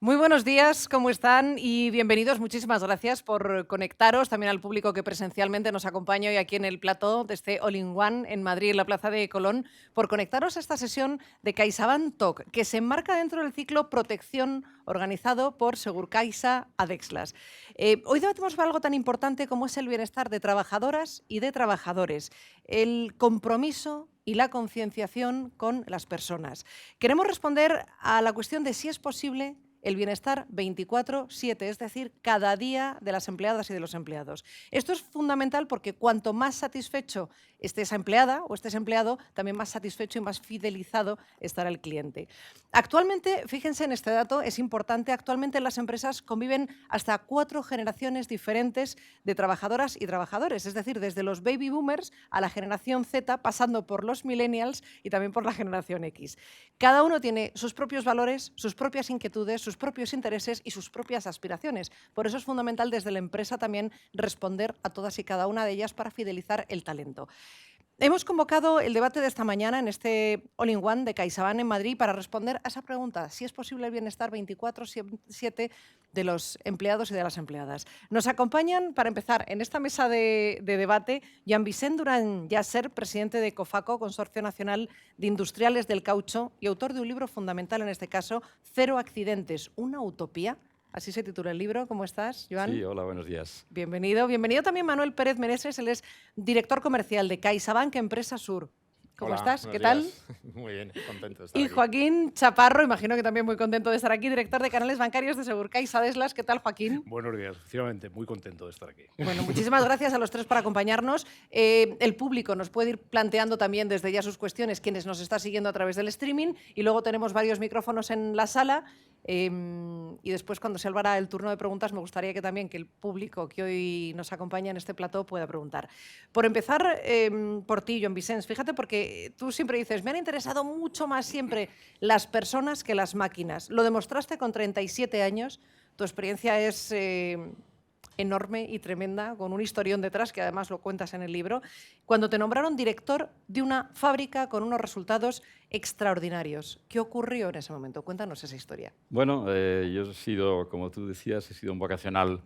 Muy buenos días, ¿cómo están? Y bienvenidos, muchísimas gracias por conectaros, también al público que presencialmente nos acompaña hoy aquí en el plató de este All-in-One en Madrid, en la Plaza de Colón, por conectaros a esta sesión de CaixaBank Talk, que se enmarca dentro del ciclo Protección organizado por Segurcaixa Adexlas. Hoy debatimos algo tan importante como es el bienestar de trabajadoras y de trabajadores, el compromiso y la concienciación con las personas. Queremos responder a la cuestión de si es posible el bienestar 24/7, es decir, cada día de las empleadas y de los empleados. Esto es fundamental porque cuanto más satisfecho esté esa empleada o esté ese empleado, también más satisfecho y más fidelizado estará el cliente. Actualmente, fíjense en este dato, es importante, actualmente en las empresas conviven hasta 4 generaciones diferentes de trabajadoras y trabajadores, es decir, desde los baby boomers a la generación Z, pasando por los millennials y también por la generación X. Cada uno tiene sus propios valores, sus propias inquietudes, sus propios intereses y sus propias aspiraciones. Por eso es fundamental desde la empresa también responder a todas y cada una de ellas para fidelizar el talento. Hemos convocado el debate de esta mañana en este All-in-One de CaixaBank en Madrid para responder a esa pregunta, si es posible el bienestar 24/7 de los empleados y de las empleadas. Nos acompañan, para empezar, en esta mesa de debate, Jean Vicent Duran Yasser, presidente de COFACO, Consorcio Nacional de Industriales del Caucho, y autor de un libro fundamental en este caso, Cero accidentes, una utopía. Así se titula el libro. ¿Cómo estás, Joan? Sí, hola, buenos días. Bienvenido. Bienvenido también Manuel Pérez Meneses, él es director comercial de CaixaBank Empresa Sur. ¿Cómo Hola, estás? ¿Qué buenos tal? días. Muy bien, contento de estar Y aquí. Joaquín Chaparro, imagino que también muy contento de estar aquí, director de canales bancarios de Segurcaixa Adeslas. ¿Qué tal, Joaquín? Buenos días, efectivamente, muy contento de estar aquí. Bueno, muchísimas gracias a los tres por acompañarnos. El público nos puede ir planteando también desde ya sus cuestiones, quienes nos está siguiendo a través del streaming, y luego tenemos varios micrófonos en la sala. Y después, cuando se abra el turno de preguntas, me gustaría que también que el público que hoy nos acompaña en este plató pueda preguntar. Por empezar, por ti, Joan Vicens, fíjate, porque tú siempre dices, me han interesado mucho más siempre las personas que las máquinas. Lo demostraste con 37 años, tu experiencia es enorme y tremenda, con un historión detrás, que además lo cuentas en el libro, cuando te nombraron director de una fábrica con unos resultados extraordinarios. ¿Qué ocurrió en ese momento? Cuéntanos esa historia. Bueno, yo he sido, como tú decías, he sido un vocacional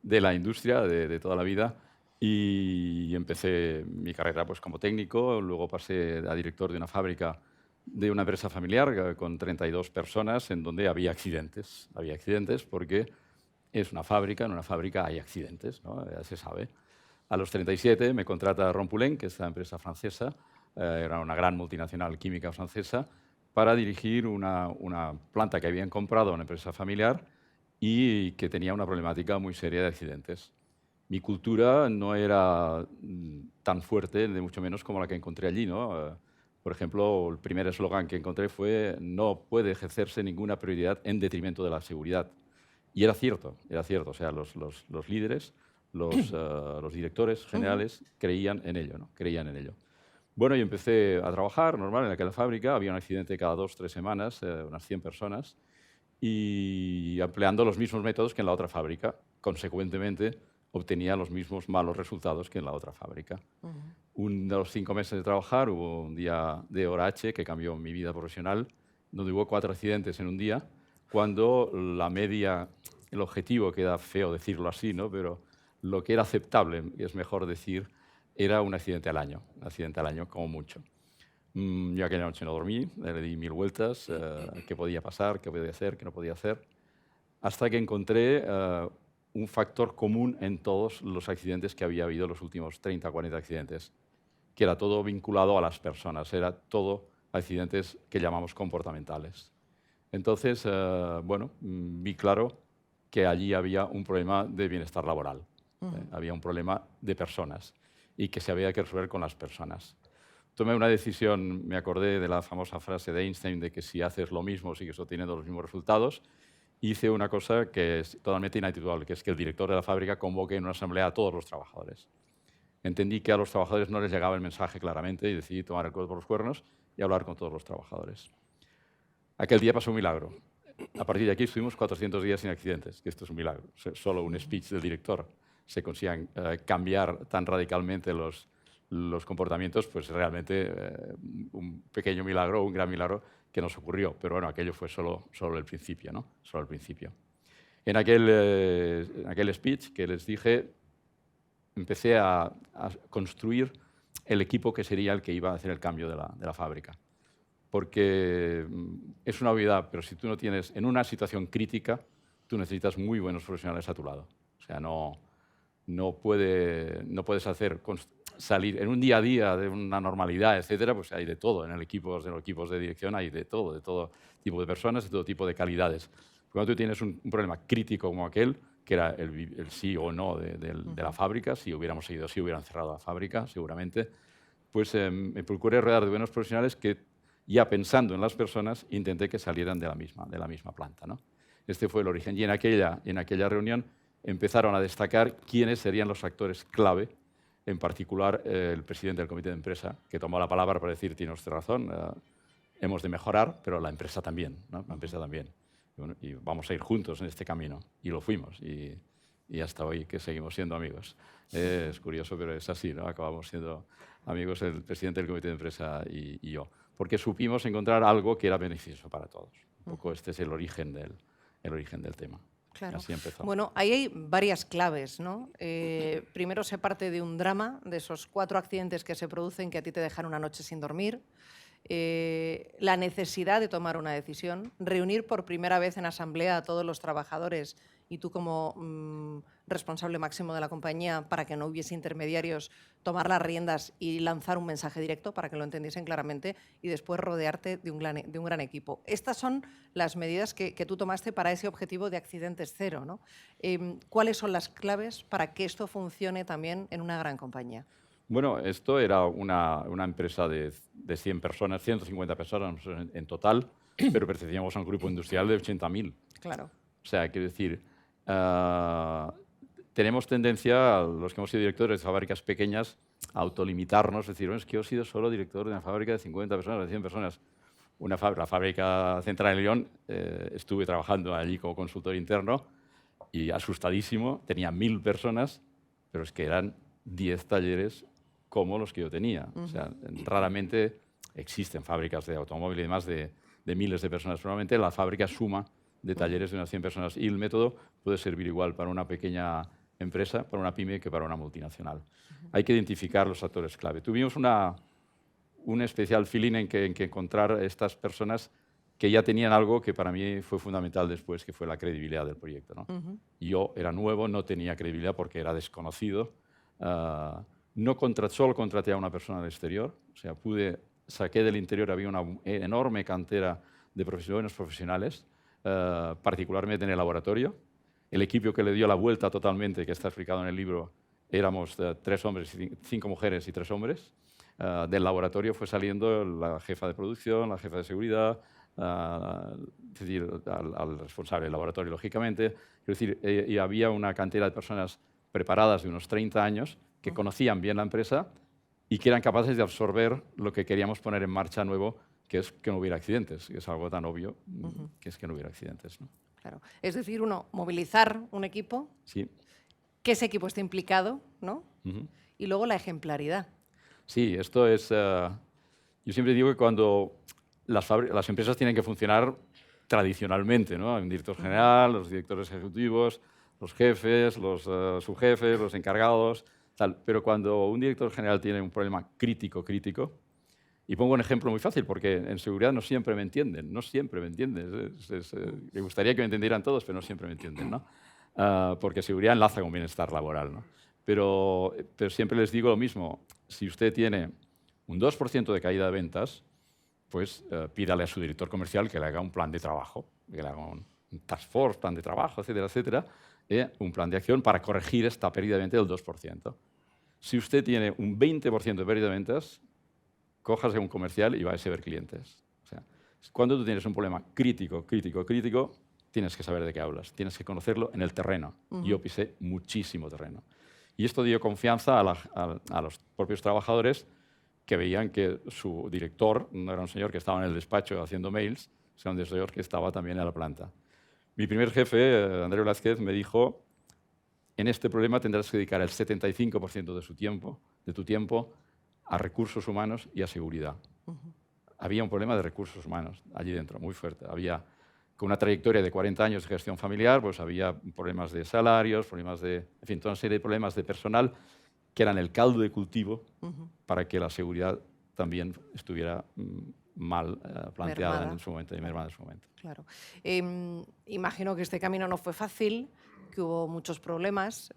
de la industria de toda la vida y empecé mi carrera pues, como técnico, luego pasé a director de una fábrica de una empresa familiar con 32 personas en donde había accidentes. Había accidentes porque es una fábrica, en una fábrica hay accidentes, ¿no? Ya se sabe. A los 37 me contrata Rompulent, que es la empresa francesa, era una gran multinacional química francesa, para dirigir una planta que habían comprado a una empresa familiar y que tenía una problemática muy seria de accidentes. Mi cultura no era tan fuerte, de mucho menos como la que encontré allí, ¿no? Por ejemplo, el primer eslogan que encontré fue no puede ejercerse ninguna prioridad en detrimento de la seguridad. Y era cierto, era cierto. O sea, los líderes, los directores generales creían en ello, ¿no? Creían en ello. Bueno, yo empecé a trabajar normal en aquella fábrica, había un accidente cada 2 o 3 semanas, unas 100 personas, y empleando los mismos métodos que en la otra fábrica. Consecuentemente, obtenía los mismos malos resultados que en la otra fábrica. De los 5 meses de trabajar hubo un día de hora H que cambió mi vida profesional, donde hubo 4 accidentes en un día, cuando la media, el objetivo, queda feo decirlo así, ¿no? Pero lo que era aceptable, es mejor decir, era un accidente al año como mucho. Yo aquella noche no dormí, le di 1000 vueltas, qué podía pasar, qué podía hacer, qué no podía hacer, hasta que encontré un factor común en todos los accidentes que había habido, los últimos 30 o 40 accidentes, que era todo vinculado a las personas, era todo accidentes que llamamos comportamentales. Entonces, bueno, vi claro que allí había un problema de bienestar laboral, había un problema de personas y que se había que resolver con las personas. Tomé una decisión, me acordé de la famosa frase de Einstein de que si haces lo mismo sigues obteniendo los mismos resultados. Hice una cosa que es totalmente inhabitual, que es que el director de la fábrica convoque en una asamblea a todos los trabajadores. Entendí que a los trabajadores no les llegaba el mensaje claramente y decidí tomar el codo por los cuernos y hablar con todos los trabajadores. Aquel día pasó un milagro. A partir de aquí estuvimos 400 días sin accidentes, que esto es un milagro. Solo un speech del director se consigan cambiar tan radicalmente los comportamientos, pues realmente un pequeño milagro, un gran milagro, que nos ocurrió. Pero bueno, aquello fue solo el principio, ¿no? Solo el principio. En aquel speech que les dije, empecé a construir el equipo que sería el que iba a hacer el cambio de la fábrica. Porque es una obviedad, pero si tú no tienes, en una situación crítica, tú necesitas muy buenos profesionales a tu lado. O sea, no puedes salir en un día a día de una normalidad, etcétera, pues hay de todo. En los equipos de dirección hay de todo tipo de personas, de todo tipo de calidades. Cuando tú tienes un problema crítico como aquel, que era el sí o no de la fábrica, si hubiéramos seguido así, hubieran cerrado la fábrica, seguramente, pues me procuré rodear de buenos profesionales que, ya pensando en las personas, intenté que salieran de la misma planta, ¿no? Este fue el origen. Y en aquella reunión empezaron a destacar quiénes serían los actores clave, en particular el presidente del comité de empresa, que tomó la palabra para decir, tiene usted razón, hemos de mejorar, pero la empresa también, ¿no? La empresa también. Y vamos a ir juntos en este camino. Y lo fuimos. Y hasta hoy que seguimos siendo amigos. Es curioso, pero es así, ¿no? Acabamos siendo amigos el presidente del comité de empresa y yo. Porque supimos encontrar algo que era beneficioso para todos. Un poco este es el origen del tema. Claro. Así empezó. Bueno, ahí hay varias claves, ¿no? Primero se parte de un drama, de esos 4 accidentes que se producen que a ti te dejan una noche sin dormir. La necesidad de tomar una decisión, reunir por primera vez en asamblea a todos los trabajadores y tú como responsable máximo de la compañía, para que no hubiese intermediarios, tomar las riendas y lanzar un mensaje directo para que lo entendiesen claramente y después rodearte de un gran equipo. Estas son las medidas que tú tomaste para ese objetivo de accidentes cero, ¿no? ¿Cuáles son las claves para que esto funcione también en una gran compañía? Bueno, esto era una empresa de 100 personas, 150 personas en total, pero pertenecíamos a un grupo industrial de 80.000. Claro. O sea, quiero decir, tenemos tendencia, los que hemos sido directores de fábricas pequeñas, a autolimitarnos, es decir, bueno, es que yo he sido solo director de una fábrica de 50 personas, de 100 personas. La fábrica central de León, estuve trabajando allí como consultor interno y asustadísimo, tenía 1.000 personas, pero es que eran 10 talleres como los que yo tenía. O sea, raramente existen fábricas de automóvil y demás de miles de personas. Normalmente la fábrica suma de talleres de unas 100 personas y el método puede servir igual para una pequeña empresa, para una pyme, que para una multinacional. Hay que identificar los actores clave. Tuvimos un especial feeling en que encontrar a estas personas que ya tenían algo que para mí fue fundamental después, que fue la credibilidad del proyecto, ¿no? Yo era nuevo, no tenía credibilidad porque era desconocido. Solo contraté a una persona del exterior, o sea, saqué del interior, había una enorme cantera de buenos profesionales, particularmente en el laboratorio. El equipo que le dio la vuelta totalmente, que está explicado en el libro, éramos 3 hombres, 5 mujeres y 3 hombres. Del laboratorio fue saliendo la jefa de producción, la jefa de seguridad, es decir, al responsable del laboratorio, lógicamente. Es decir, y había una cantera de personas preparadas de unos 30 años que conocían bien la empresa y que eran capaces de absorber lo que queríamos poner en marcha nuevo, que es que no hubiera accidentes, que es algo tan obvio, que es que no hubiera accidentes, ¿no? Claro. Es decir, movilizar un equipo, sí, que ese equipo esté implicado, ¿no? Y luego la ejemplaridad. Sí, esto es... yo siempre digo que cuando las empresas tienen que funcionar tradicionalmente, ¿no? Hay un director general, los directores ejecutivos, los jefes, los subjefes, los encargados, tal. Pero cuando un director general tiene un problema crítico, y pongo un ejemplo muy fácil, porque en seguridad no siempre me entienden, me gustaría que me entendieran todos, pero no siempre me entienden, ¿no? Porque seguridad enlaza con bienestar laboral, ¿no? Pero siempre les digo lo mismo, si usted tiene un 2% de caída de ventas, pues pídale a su director comercial que le haga un plan de trabajo, que le haga un task force, plan de trabajo, etcétera, etcétera, un plan de acción para corregir esta pérdida de ventas del 2%. Si usted tiene un 20% de pérdida de ventas, cójase a un comercial y váyase a ver clientes. O sea, cuando tú tienes un problema crítico, tienes que saber de qué hablas, tienes que conocerlo en el terreno. Yo pisé muchísimo terreno. Y esto dio confianza a los propios trabajadores, que veían que su director no era un señor que estaba en el despacho haciendo mails, sino un señor que estaba también en la planta. Mi primer jefe, Andreu Blázquez, me dijo, en este problema tendrás que dedicar el 75% de tu tiempo a recursos humanos y a seguridad. había un problema de recursos humanos allí dentro, muy fuerte. Había, con una trayectoria de 40 años de gestión familiar, pues había problemas de salarios, problemas de, en fin, toda una serie de problemas de personal que eran el caldo de cultivo para que la seguridad también estuviera mal planteada Mermada. en su momento y mermada en su momento. Claro. Imagino que este camino no fue fácil, que hubo muchos problemas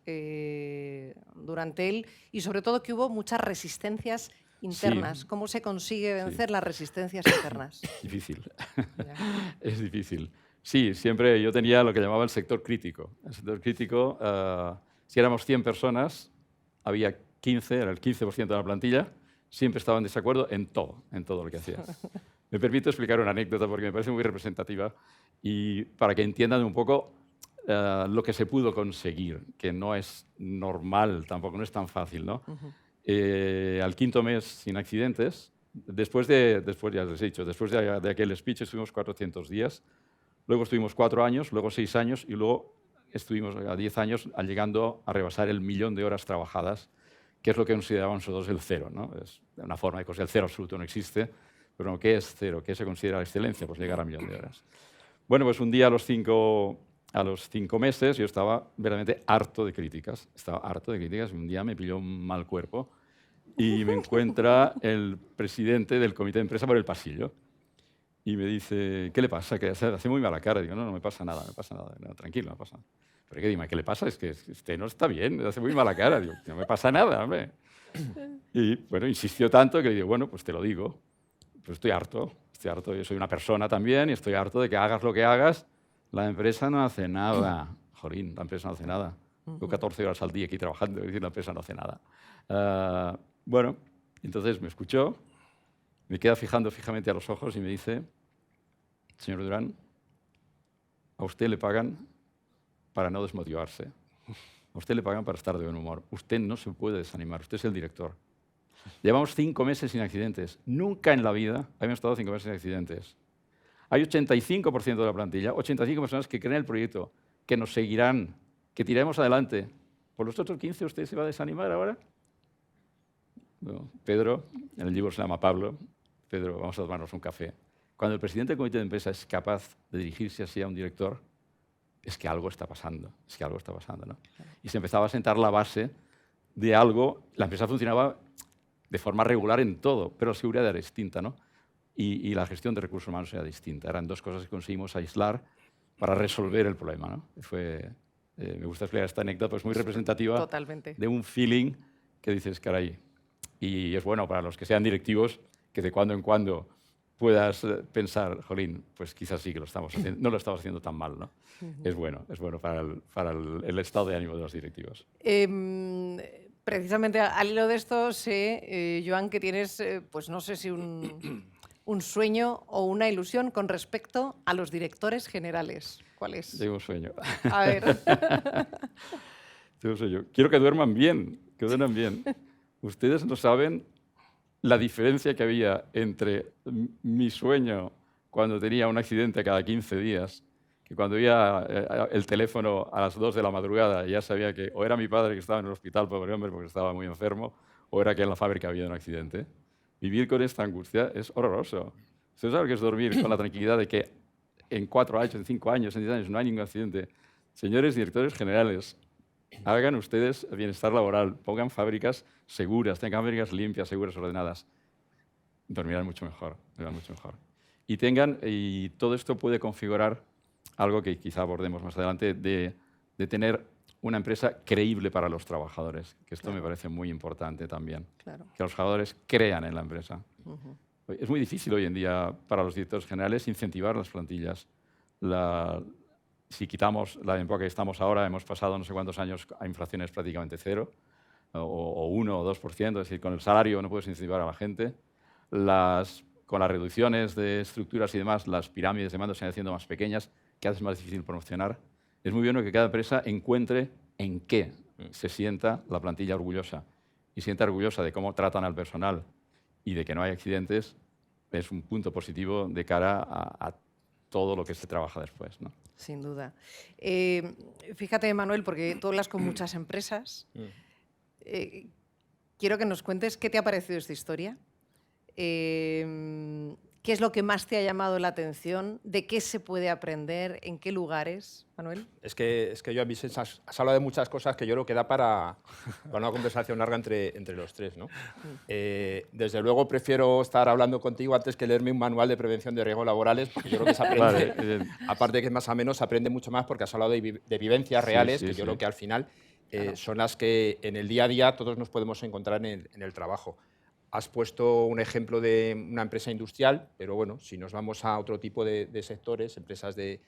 durante él y sobre todo que hubo muchas resistencias internas. Sí. ¿Cómo se consigue vencer Sí. las resistencias internas? Difícil. Ya. Es difícil. Sí, siempre yo tenía lo que llamaba el sector crítico. El sector crítico, si éramos 100 personas, había 15, era el 15% de la plantilla, siempre estaba en desacuerdo en todo lo que hacías. Me permito explicar una anécdota porque me parece muy representativa y para que entiendan un poco lo que se pudo conseguir, que no es normal, tampoco no es tan fácil, ¿no? Al quinto mes sin accidentes, después ya les he dicho, después de aquel speech estuvimos 400 días, luego estuvimos 4 años, luego 6 años y luego estuvimos a 10 años llegando a rebasar el 1.000.000 de horas trabajadas, que es lo que consideraban nosotros el cero, ¿no? Es una forma de considerar el cero absoluto, no existe, pero no, ¿qué es cero? ¿Qué se considera la excelencia? Pues llegar a 1.000.000 de horas. Bueno, pues un día a los 5 meses yo estaba verdaderamente harto de críticas. Estaba harto de críticas y un día me pilló un mal cuerpo y me encuentra el presidente del comité de empresa por el pasillo y me dice, ¿qué le pasa? Que hace muy mala cara. Digo, no me pasa nada, no, tranquilo, no pasa nada. Pero ¿qué dime? ¿Qué le pasa? Es que usted no está bien, hace muy mala cara. Digo, no me pasa nada, hombre. Y bueno, insistió tanto que le digo, bueno, pues te lo digo, pues estoy harto, yo soy una persona también y estoy harto de que hagas lo que hagas, la empresa no hace nada. Jolín, la empresa no hace nada. Tengo 14 horas al día aquí trabajando y la empresa no hace nada. Bueno, entonces me escuchó, me queda fijando fijamente a los ojos y me dice, señor Durán, a usted le pagan para no desmotivarse. A usted le pagan para estar de buen humor. Usted no se puede desanimar, usted es el director. Llevamos 5 meses sin accidentes. Nunca en la vida habíamos estado 5 meses sin accidentes. Hay 85% de la plantilla, 85 personas que creen el proyecto, que nos seguirán, que tiraremos adelante. ¿Por los otros 15 usted se va a desanimar ahora? No. Pedro, en el libro se llama Pablo, Pedro, vamos a tomarnos un café. Cuando el presidente del comité de empresa es capaz de dirigirse así a un director, es que algo está pasando, ¿no? Y se empezaba a sentar la base de algo, la empresa funcionaba de forma regular en todo, pero la seguridad era distinta, ¿no? Y la gestión de recursos humanos era distinta. Eran dos cosas que conseguimos aislar para resolver el problema, ¿no? Me gusta explicar esta anécdota, pues muy representativa. Totalmente. De un feeling que dices, caray. Y es bueno para los que sean directivos que de cuando en cuando puedas pensar, jolín, pues quizás sí que lo estamos haciendo, no lo estamos haciendo tan mal, ¿no? Es bueno para el estado de ánimo de los directivos. Precisamente al hilo de esto sé, Joan, que tienes, pues no sé si un sueño o una ilusión con respecto a los directores generales. ¿Cuál es? Tengo un sueño. A ver. Tengo un sueño. Quiero que duerman bien, Ustedes no saben la diferencia que había entre mi sueño cuando tenía un accidente cada 15 días, que cuando oía el teléfono a las 2 de la madrugada ya sabía que o era mi padre que estaba en el hospital, pobre hombre, porque estaba muy enfermo, o era que en la fábrica había un accidente. Vivir con esta angustia es horroroso. ¿Usted sabe qué es dormir con la tranquilidad de que en 4 años, en 5 años, en 10 años no hay ningún accidente? Señores directores generales, hagan ustedes bienestar laboral, pongan fábricas seguras, tengan fábricas limpias, seguras, ordenadas. Dormirán mucho mejor. Y todo esto puede configurar algo que quizá abordemos más adelante, de tener una empresa creíble para los trabajadores, que esto me parece muy importante también. Claro. Que los trabajadores crean en la empresa. Es muy difícil hoy en día para los directores generales incentivar las plantillas. Si quitamos la época que estamos ahora, hemos pasado no sé cuántos años a inflaciones prácticamente cero, o 1 o 2%, es decir, con el salario no puedes incentivar a la gente. Con las reducciones de estructuras y demás, las pirámides de mando se van haciendo más pequeñas, que hace más difícil promocionar. Es muy bueno que cada empresa encuentre en qué se sienta la plantilla orgullosa. Y sienta orgullosa de cómo tratan al personal y de que no hay accidentes, es un punto positivo de cara a todo lo que se trabaja después, ¿no? Sin duda. Fíjate, Manuel, porque tú hablas con muchas empresas. Quiero que nos cuentes qué te ha parecido esta historia. ¿Qué es lo que más te ha llamado la atención? ¿De qué se puede aprender? ¿En qué lugares, Manuel? Es que yo a mí has hablado de muchas cosas que yo creo que da para una conversación larga entre los tres, ¿no? Desde luego prefiero estar hablando contigo antes que leerme un manual de prevención de riesgos laborales, porque yo creo que se aprende, Vale, aparte de que es más o menos, se aprende mucho más porque has hablado de vivencias reales, sí, que yo sí. creo que al final son las que en el día a día todos nos podemos encontrar en el trabajo. Has puesto un ejemplo de una empresa industrial, pero bueno, si nos vamos a otro tipo de sectores, empresas de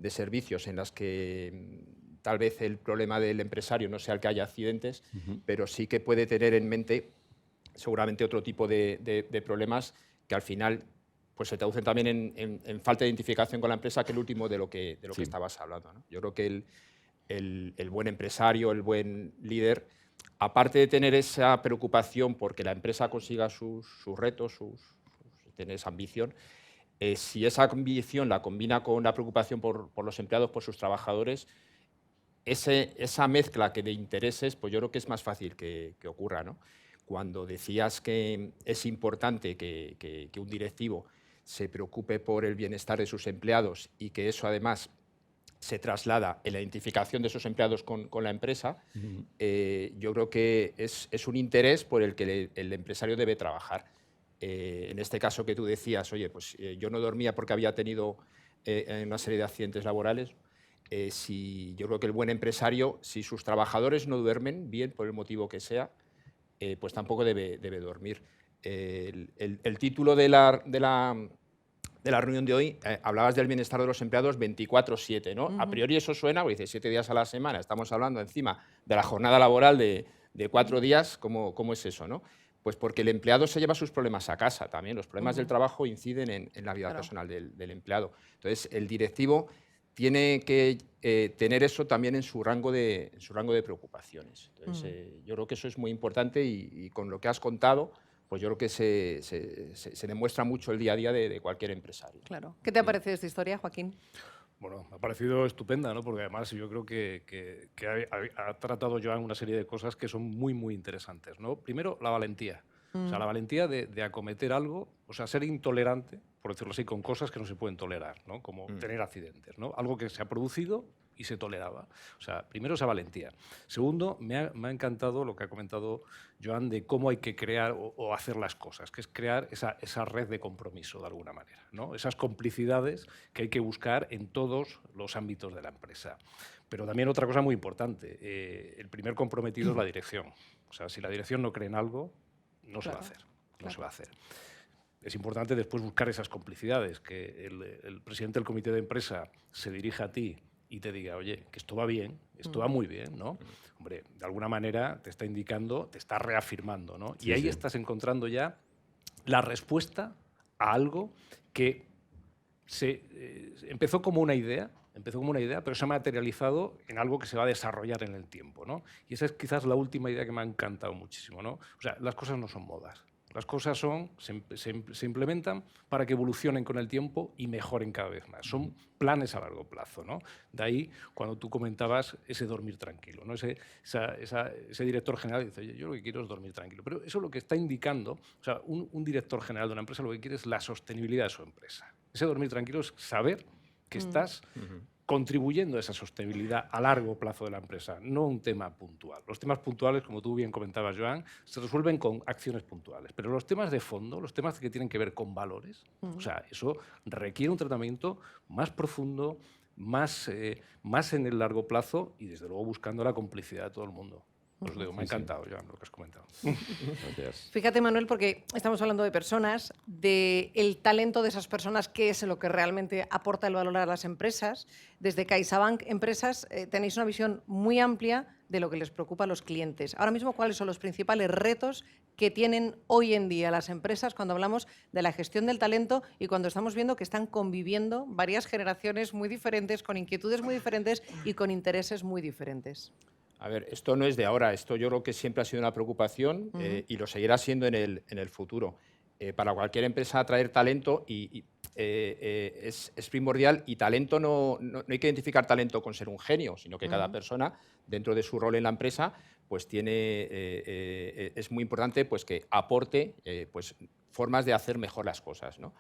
servicios en las que tal vez el problema del empresario no sea el que haya accidentes, pero sí que puede tener en mente seguramente otro tipo de problemas que al final pues se traducen también en falta de identificación con la empresa, que es el último de lo que Sí. estabas hablando, ¿no? Yo creo que el buen empresario, el buen líder, aparte de tener esa preocupación porque la empresa consiga sus retos, tener esa ambición, si esa ambición la combina con la preocupación por los empleados, por sus trabajadores, esa mezcla de intereses, pues yo creo que es más fácil que ocurra, ¿no? Cuando decías que es importante que un directivo se preocupe por el bienestar de sus empleados y que eso además se traslada en la identificación de esos empleados con la empresa, yo creo que es un interés por el que el empresario debe trabajar. En este caso que tú decías, oye, pues yo no dormía porque había tenido una serie de accidentes laborales. Yo creo que el buen empresario, si sus trabajadores no duermen bien, por el motivo que sea, pues tampoco debe dormir. El título de la reunión de hoy, hablabas del bienestar de los empleados 24/7, ¿no? A priori eso suena, porque dice 7 días a la semana, estamos hablando encima de la jornada laboral de 4 días, ¿cómo es eso, no? Pues porque el empleado se lleva sus problemas a casa también, los problemas del trabajo inciden en la vida personal del empleado. Entonces, el directivo tiene que tener eso también en su rango de preocupaciones. Entonces, yo creo que eso es muy importante y con lo que has contado, pues yo creo que se demuestra mucho el día a día de cualquier empresario. Claro. ¿Qué te ha parecido esta historia, Joaquín? Bueno, me ha parecido estupenda, ¿no? Porque además yo creo que ha tratado Joan una serie de cosas que son muy, muy interesantes, ¿no? Primero, la valentía. O sea, la valentía de acometer algo, o sea, ser intolerante, por decirlo así, con cosas que no se pueden tolerar, ¿no? Como tener accidentes, ¿no? Algo que se ha producido y se toleraba. O sea, primero esa valentía. Segundo, me ha encantado lo que ha comentado Joan de cómo hay que crear o hacer las cosas, que es crear esa red de compromiso de alguna manera, ¿no? Esas complicidades que hay que buscar en todos los ámbitos de la empresa. Pero también otra cosa muy importante, el primer comprometido es la dirección. O sea, si la dirección no cree en algo, no se va a hacer. No se va a hacer. Es importante después buscar esas complicidades, que el presidente del comité de empresa se dirija a ti y te diga, oye, que esto va bien, esto va muy bien, ¿no? Hombre, de alguna manera te está indicando, te está reafirmando, ¿no? Sí, y ahí sí. estás encontrando ya la respuesta a algo que empezó como una idea, pero se ha materializado en algo que se va a desarrollar en el tiempo, ¿no? Y esa es quizás la última idea que me ha encantado muchísimo, ¿no? O sea, las cosas no son modas. Las cosas se implementan para que evolucionen con el tiempo y mejoren cada vez más. Son planes a largo plazo, ¿no? De ahí, cuando tú comentabas ese dormir tranquilo, ¿no? Ese director general dice, oye, yo lo que quiero es dormir tranquilo. Pero eso lo que está indicando, o sea, un director general de una empresa lo que quiere es la sostenibilidad de su empresa. Ese dormir tranquilo es saber que estás contribuyendo a esa sostenibilidad a largo plazo de la empresa, no un tema puntual. Los temas puntuales, como tú bien comentabas, Joan, se resuelven con acciones puntuales, pero los temas de fondo, los temas que tienen que ver con valores, o sea, eso requiere un tratamiento más profundo, más en el largo plazo y, desde luego, buscando la complicidad de todo el mundo. Os digo, me ha encantado, Joan, lo que has comentado. Gracias. Fíjate, Manuel, porque estamos hablando de personas, del talento de esas personas, qué es lo que realmente aporta el valor a las empresas. Desde CaixaBank Empresas tenéis una visión muy amplia de lo que les preocupa a los clientes. Ahora mismo, ¿cuáles son los principales retos que tienen hoy en día las empresas cuando hablamos de la gestión del talento y cuando estamos viendo que están conviviendo varias generaciones muy diferentes, con inquietudes muy diferentes y con intereses muy diferentes? A ver, esto no es de ahora, esto yo creo que siempre ha sido una preocupación y lo seguirá siendo en el futuro. Para cualquier empresa atraer talento es primordial, y talento no hay que identificar talento con ser un genio, sino que cada persona, dentro de su rol en la empresa, pues es muy importante pues, que aporte pues, formas de hacer mejor las cosas, ¿no?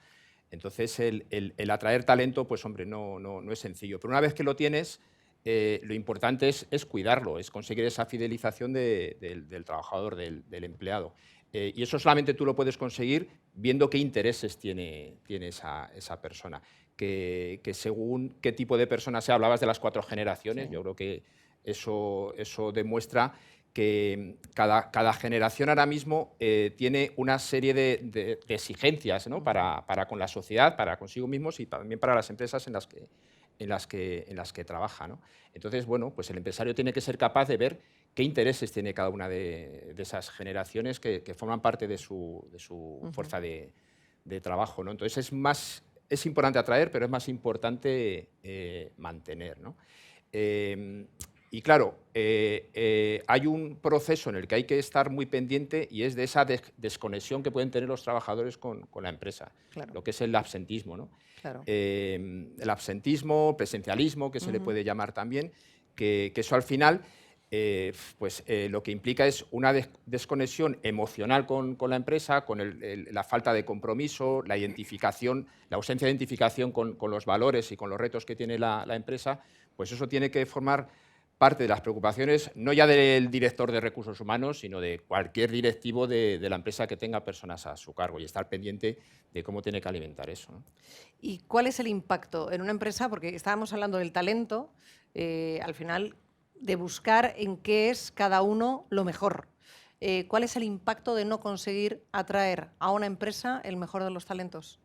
Entonces, el atraer talento, pues hombre, no es sencillo. Pero una vez que lo tienes, lo importante es cuidarlo, es conseguir esa fidelización del trabajador, del empleado. Y eso solamente tú lo puedes conseguir viendo qué intereses tiene esa persona. Que según qué tipo de persona sea, hablabas de las 4 generaciones, sí. Yo creo que eso demuestra que cada generación ahora mismo tiene una serie de exigencias, ¿no? para con la sociedad, para consigo mismos y también para las empresas en las que trabaja, ¿no? Entonces, bueno, pues el empresario tiene que ser capaz de ver qué intereses tiene cada una de esas generaciones que forman parte de su fuerza de trabajo, ¿no? Entonces, es importante atraer, pero es más importante mantener, ¿no? Y claro, hay un proceso en el que hay que estar muy pendiente y es de esa desconexión que pueden tener los trabajadores con la empresa, claro. Lo que es el absentismo, ¿no? Claro. El absentismo, presencialismo, que se le puede llamar también, que eso al final lo que implica es una desconexión emocional con la empresa, con la falta de compromiso, la ausencia de identificación con los valores y con los retos que tiene la empresa, pues eso tiene que formar parte de las preocupaciones, no ya del director de recursos humanos, sino de cualquier directivo de la empresa que tenga personas a su cargo y estar pendiente de cómo tiene que alimentar eso, ¿no? ¿Y cuál es el impacto en una empresa? Porque estábamos hablando del talento, al final de buscar en qué es cada uno lo mejor. ¿Cuál es el impacto de no conseguir atraer a una empresa el mejor de los talentos?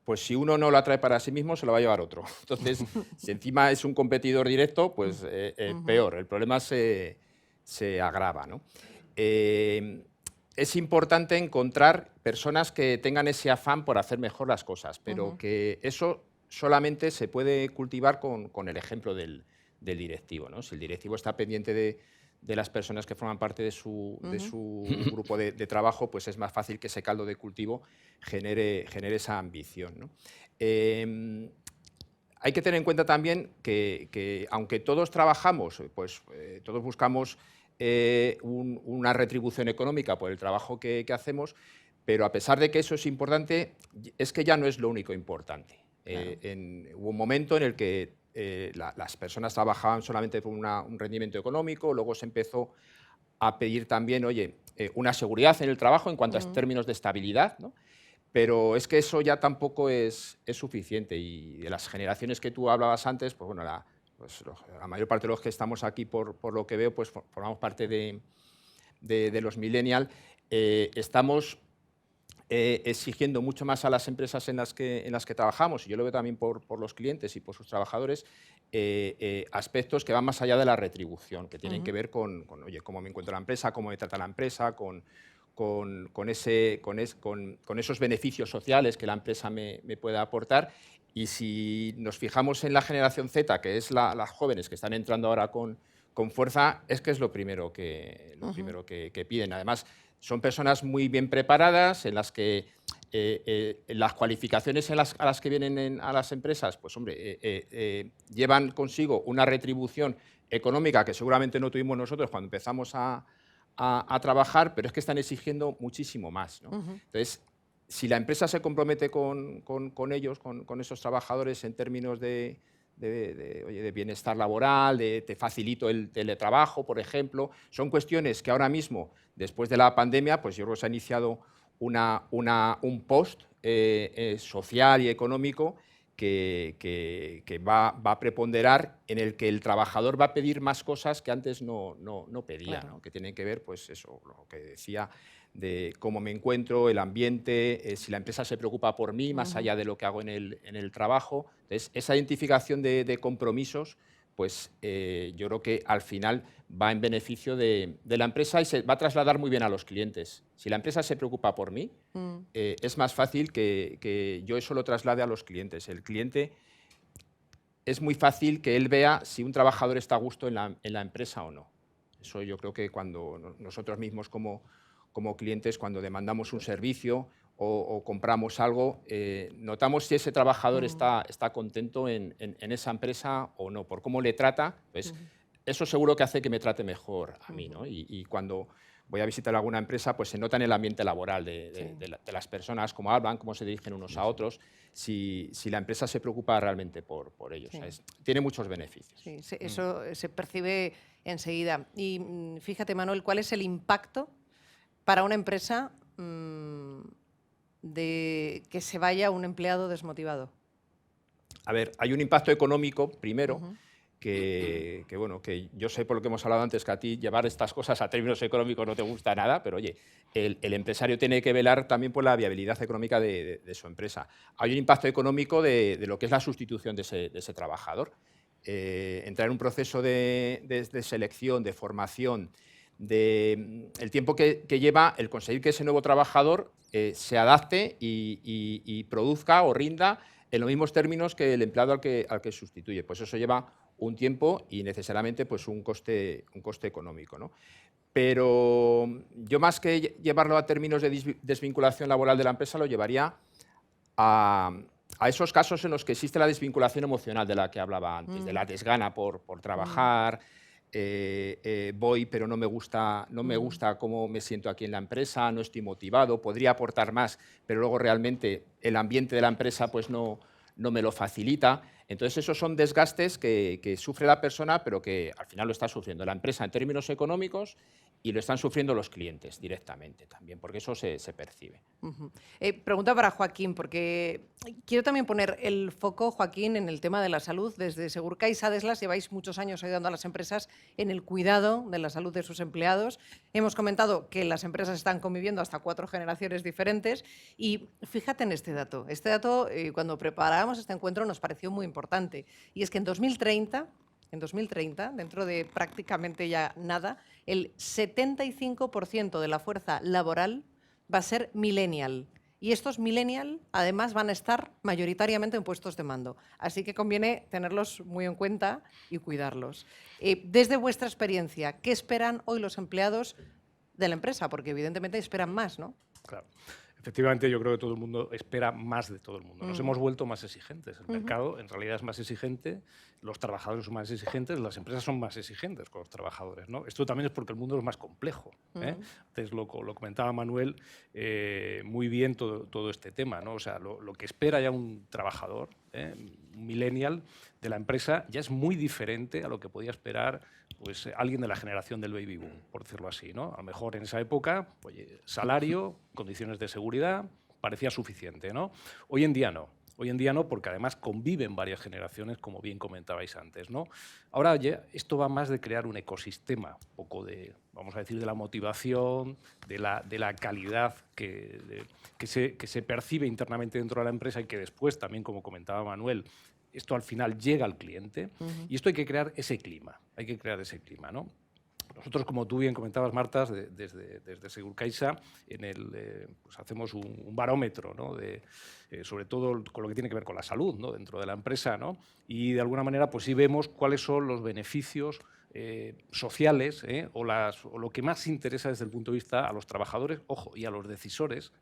Pues si uno no lo atrae para sí mismo, se lo va a llevar otro. Entonces, si encima es un competidor directo, pues peor, el problema se agrava, ¿no? Es importante encontrar personas que tengan ese afán por hacer mejor las cosas, pero que eso solamente se puede cultivar con el ejemplo del directivo, ¿no? Si el directivo está pendiente de las personas que forman parte de su grupo de trabajo, pues es más fácil que ese caldo de cultivo genere esa ambición, ¿no? Hay que tener en cuenta también que aunque todos trabajamos, pues todos buscamos una retribución económica por el trabajo que hacemos, pero a pesar de que eso es importante, es que ya no es lo único importante. Claro. Hubo un momento en el que las personas trabajaban solamente por un rendimiento económico, luego se empezó a pedir también, una seguridad en el trabajo en cuanto a términos de estabilidad, ¿no? Pero es que eso ya tampoco es suficiente y de las generaciones que tú hablabas antes, pues bueno, la mayor parte de los que estamos aquí, por lo que veo, pues formamos parte de los millennials, estamos exigiendo mucho más a las empresas en las que trabajamos, y yo lo veo también por los clientes y por sus trabajadores, aspectos que van más allá de la retribución, que tienen que ver con cómo me encuentro la empresa, cómo me trata la empresa, con esos beneficios sociales que la empresa me puede aportar. Y si nos fijamos en la generación Z, que es las jóvenes que están entrando ahora con fuerza, es que es lo primero que piden. Además, son personas muy bien preparadas, en las que las cualificaciones a las que vienen a las empresas, pues hombre, llevan consigo una retribución económica que seguramente no tuvimos nosotros cuando empezamos a trabajar, pero es que están exigiendo muchísimo más, ¿no? Entonces, si la empresa se compromete con ellos, con esos trabajadores en términos de bienestar laboral, te facilito el teletrabajo, por ejemplo, son cuestiones que ahora mismo, después de la pandemia, pues yo creo que se ha iniciado un post social y económico que va a preponderar, en el que el trabajador va a pedir más cosas que antes no pedía, claro. ¿No? Que tienen que ver, pues eso, lo que decía, de cómo me encuentro, el ambiente, si la empresa se preocupa por mí, más allá de lo que hago en el trabajo. Entonces, esa identificación de compromisos, pues yo creo que al final va en beneficio de la empresa y se va a trasladar muy bien a los clientes. Si la empresa se preocupa por mí, es más fácil que yo eso lo traslade a los clientes. El cliente, es muy fácil que él vea si un trabajador está a gusto en la empresa o no. Eso yo creo que cuando nosotros mismos como clientes, cuando demandamos un servicio o compramos algo, notamos si ese trabajador está contento en esa empresa o no, por cómo le trata, pues eso seguro que hace que me trate mejor a mí, ¿no? Y cuando voy a visitar alguna empresa, pues se nota en el ambiente laboral de las personas, cómo hablan, cómo se dirigen unos a otros. si la empresa se preocupa realmente por ellos. Sí. O sea, tiene muchos beneficios. Sí, eso se percibe enseguida. Y fíjate, Manuel, ¿cuál es el impacto para una empresa de que se vaya un empleado desmotivado? A ver, hay un impacto económico, primero, que yo sé por lo que hemos hablado antes, que a ti llevar estas cosas a términos económicos no te gusta nada, pero oye, el empresario tiene que velar también por la viabilidad económica de su empresa. Hay un impacto económico de lo que es la sustitución de ese trabajador. Entrar en un proceso de selección, de formación, el tiempo que lleva el conseguir que ese nuevo trabajador se adapte y produzca o rinda en los mismos términos que el empleado al que sustituye. Pues eso lleva un tiempo y necesariamente pues un coste económico, ¿no? Pero yo, más que llevarlo a términos de desvinculación laboral de la empresa, lo llevaría a esos casos en los que existe la desvinculación emocional de la que hablaba antes, de la desgana por trabajar, voy pero no me gusta cómo me siento aquí en la empresa, no estoy motivado, podría aportar más, pero luego realmente el ambiente de la empresa pues no me lo facilita. Entonces esos son desgastes que sufre la persona, pero que al final lo está sufriendo la empresa en términos económicos y lo están sufriendo los clientes directamente también, porque eso se percibe. Pregunta para Joaquín, porque quiero también poner el foco, Joaquín, en el tema de la salud. Desde Segurcaixa Deslas lleváis muchos años ayudando a las empresas en el cuidado de la salud de sus empleados. Hemos comentado que las empresas están conviviendo hasta 4 generaciones diferentes y fíjate en este dato. Este dato, cuando preparábamos este encuentro, nos pareció muy importante, y es que en 2030, dentro de prácticamente ya nada, el 75% de la fuerza laboral va a ser millennial. Y estos millennial, además, van a estar mayoritariamente en puestos de mando. Así que conviene tenerlos muy en cuenta y cuidarlos. Desde vuestra experiencia, ¿qué esperan hoy los empleados de la empresa? Porque evidentemente esperan más, ¿no? Claro. Efectivamente, yo creo que todo el mundo espera más de todo el mundo. Nos hemos vuelto más exigentes. El mercado, en realidad, es más exigente, los trabajadores son más exigentes, las empresas son más exigentes con los trabajadores, ¿no? Esto también es porque el mundo es más complejo, ¿eh? Antes lo comentaba Manuel muy bien todo este tema, ¿no? O sea, lo que espera ya un trabajador, un millennial de la empresa, ya es muy diferente a lo que podía esperar pues alguien de la generación del baby boom, por decirlo así, ¿no? A lo mejor en esa época, oye, salario, condiciones de seguridad, parecía suficiente, ¿no? Hoy en día no. Hoy en día no, porque además conviven varias generaciones, como bien comentabais antes, ¿no? Ahora ya esto va más de crear un ecosistema, un poco de, vamos a decir, de la motivación, de la calidad que se percibe internamente dentro de la empresa y que después también, como comentaba Manuel, esto al final llega al cliente y esto hay que crear ese clima, ¿no? Nosotros, como tú bien comentabas, Marta, desde Segurcaixa, pues hacemos un barómetro, ¿no? Sobre todo con lo que tiene que ver con la salud, ¿no? Dentro de la empresa, ¿no? Y de alguna manera pues sí vemos cuáles son los beneficios sociales o lo que más interesa desde el punto de vista a los trabajadores, ojo, y a los decisores,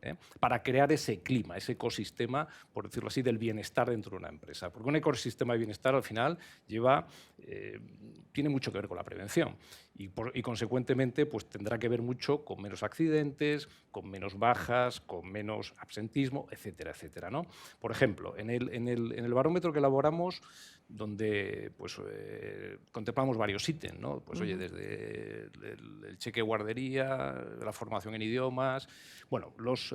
para crear ese clima, ese ecosistema, por decirlo así, del bienestar dentro de una empresa. Porque un ecosistema de bienestar al final tiene mucho que ver con la prevención y consecuentemente pues tendrá que ver mucho con menos accidentes, con menos bajas, con menos absentismo, etcétera, etcétera, ¿no? Por ejemplo, en el barómetro que elaboramos, donde pues, contemplamos varios ítems, ¿no? Pues, oye, desde el cheque guardería, la formación en idiomas. Bueno, los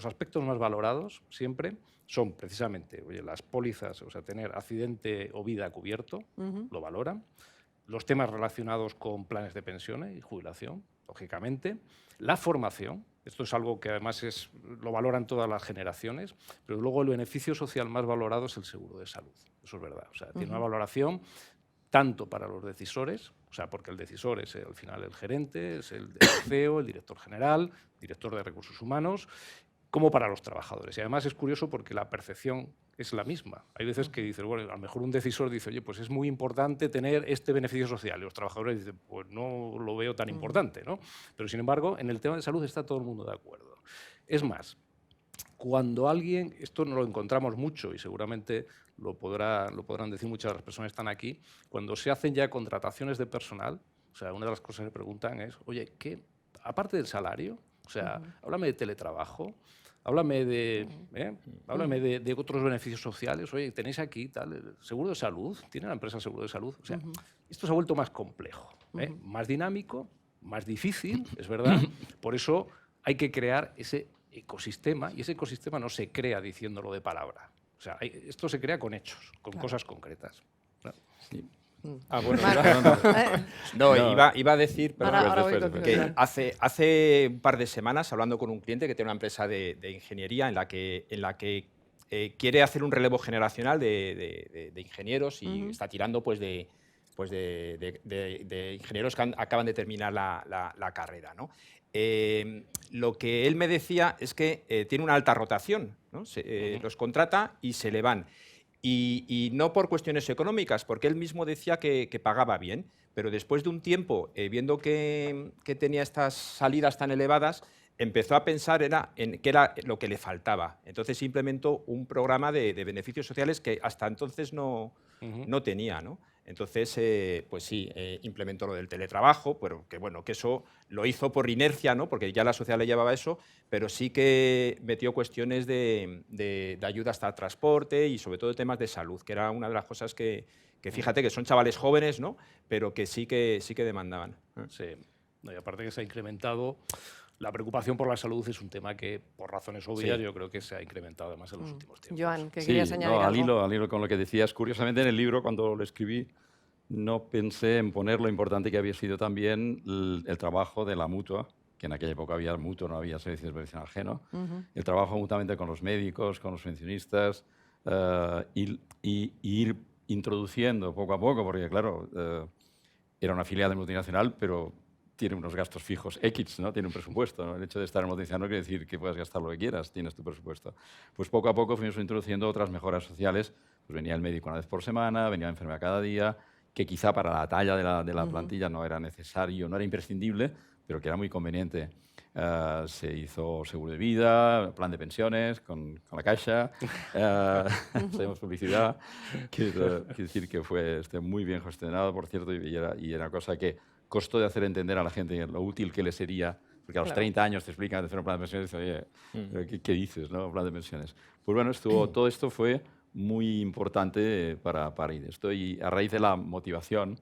aspectos más valorados siempre son precisamente, oye, las pólizas, o sea, tener accidente o vida cubierto, lo valoran. Los temas relacionados con planes de pensiones y jubilación, lógicamente. La formación, esto es algo que además lo valoran todas las generaciones, pero luego el beneficio social más valorado es el seguro de salud. Eso es verdad. O sea, tiene una valoración tanto para los decisores, o sea, porque el decisor es al final el gerente, es el CEO, el director general, director de recursos humanos, como para los trabajadores. Y además es curioso porque la percepción es la misma. Hay veces que dices, bueno, a lo mejor un decisor dice, oye, pues es muy importante tener este beneficio social. Y los trabajadores dicen, pues no lo veo tan importante, ¿no? Pero sin embargo, en el tema de salud está todo el mundo de acuerdo. Es más, cuando alguien, esto no lo encontramos mucho y seguramente lo podrán decir muchas de las personas que están aquí, cuando se hacen ya contrataciones de personal, o sea, una de las cosas que preguntan es, oye, ¿qué, aparte del salario, o sea, háblame de teletrabajo, háblame de otros beneficios sociales. Oye, tenéis aquí tal, seguro de salud, ¿tiene la empresa seguro de salud? O sea, esto se ha vuelto más complejo, más dinámico, más difícil, es verdad. Por eso hay que crear ese ecosistema, y ese ecosistema no se crea diciéndolo de palabra. O sea, esto se crea con hechos, con cosas concretas. ¿No? Sí. Bueno, No. iba a decir Ahora voy después, contigo, que Joan. hace un par de semanas, hablando con un cliente que tiene una empresa de ingeniería en la que quiere hacer un relevo generacional de ingenieros y está tirando pues de ingenieros que acaban de terminar la carrera, ¿no? Lo que él me decía es que tiene una alta rotación, ¿no? Los contrata y se le van. Y no por cuestiones económicas, porque él mismo decía que pagaba bien, pero después de un tiempo, viendo que tenía estas salidas tan elevadas, empezó a pensar en qué era lo que le faltaba. Entonces implementó un programa de beneficios sociales que hasta entonces no tenía, ¿no? Entonces, pues sí, implementó lo del teletrabajo, pero que eso lo hizo por inercia, ¿no? Porque ya la sociedad le llevaba eso, pero sí que metió cuestiones de ayuda hasta el transporte y sobre todo temas de salud, que era una de las cosas que fíjate que son chavales jóvenes, ¿no? Pero que sí que demandaban. Sí. No, y aparte que se ha incrementado, la preocupación por la salud es un tema que, por razones obvias, yo creo que se ha incrementado además en los últimos tiempos. Joan, ¿qué Sí, querías añadir algo? al hilo con lo que decías, curiosamente en el libro, cuando lo escribí, no pensé en poner lo importante que había sido también el trabajo de la mutua, que en aquella época había mutua, no había servicios de prevención ajeno, el trabajo mutuamente con los médicos, con los pensionistas, y ir introduciendo poco a poco, porque claro, era una filial de multinacional, pero tiene unos gastos fijos X, ¿no? Tiene un presupuesto, ¿no? El hecho de estar en multinacional no quiere decir que puedas gastar lo que quieras, tienes tu presupuesto. Pues poco a poco fuimos introduciendo otras mejoras sociales, pues venía el médico una vez por semana, venía la enfermera cada día, que quizá para la talla de la plantilla no era necesario, no era imprescindible, pero que era muy conveniente. Se hizo seguro de vida, plan de pensiones con la Caixa, hacemos publicidad. Quiero decir que fue muy bien gestionado, por cierto, y era cosa que costó de hacer entender a la gente lo útil que le sería, porque a los 30 años te explican de hacer un plan de pensiones y dices, oye, ¿qué dices, no? Plan de pensiones. Pues bueno, todo esto fue muy importante para ir. Y a raíz de la motivación,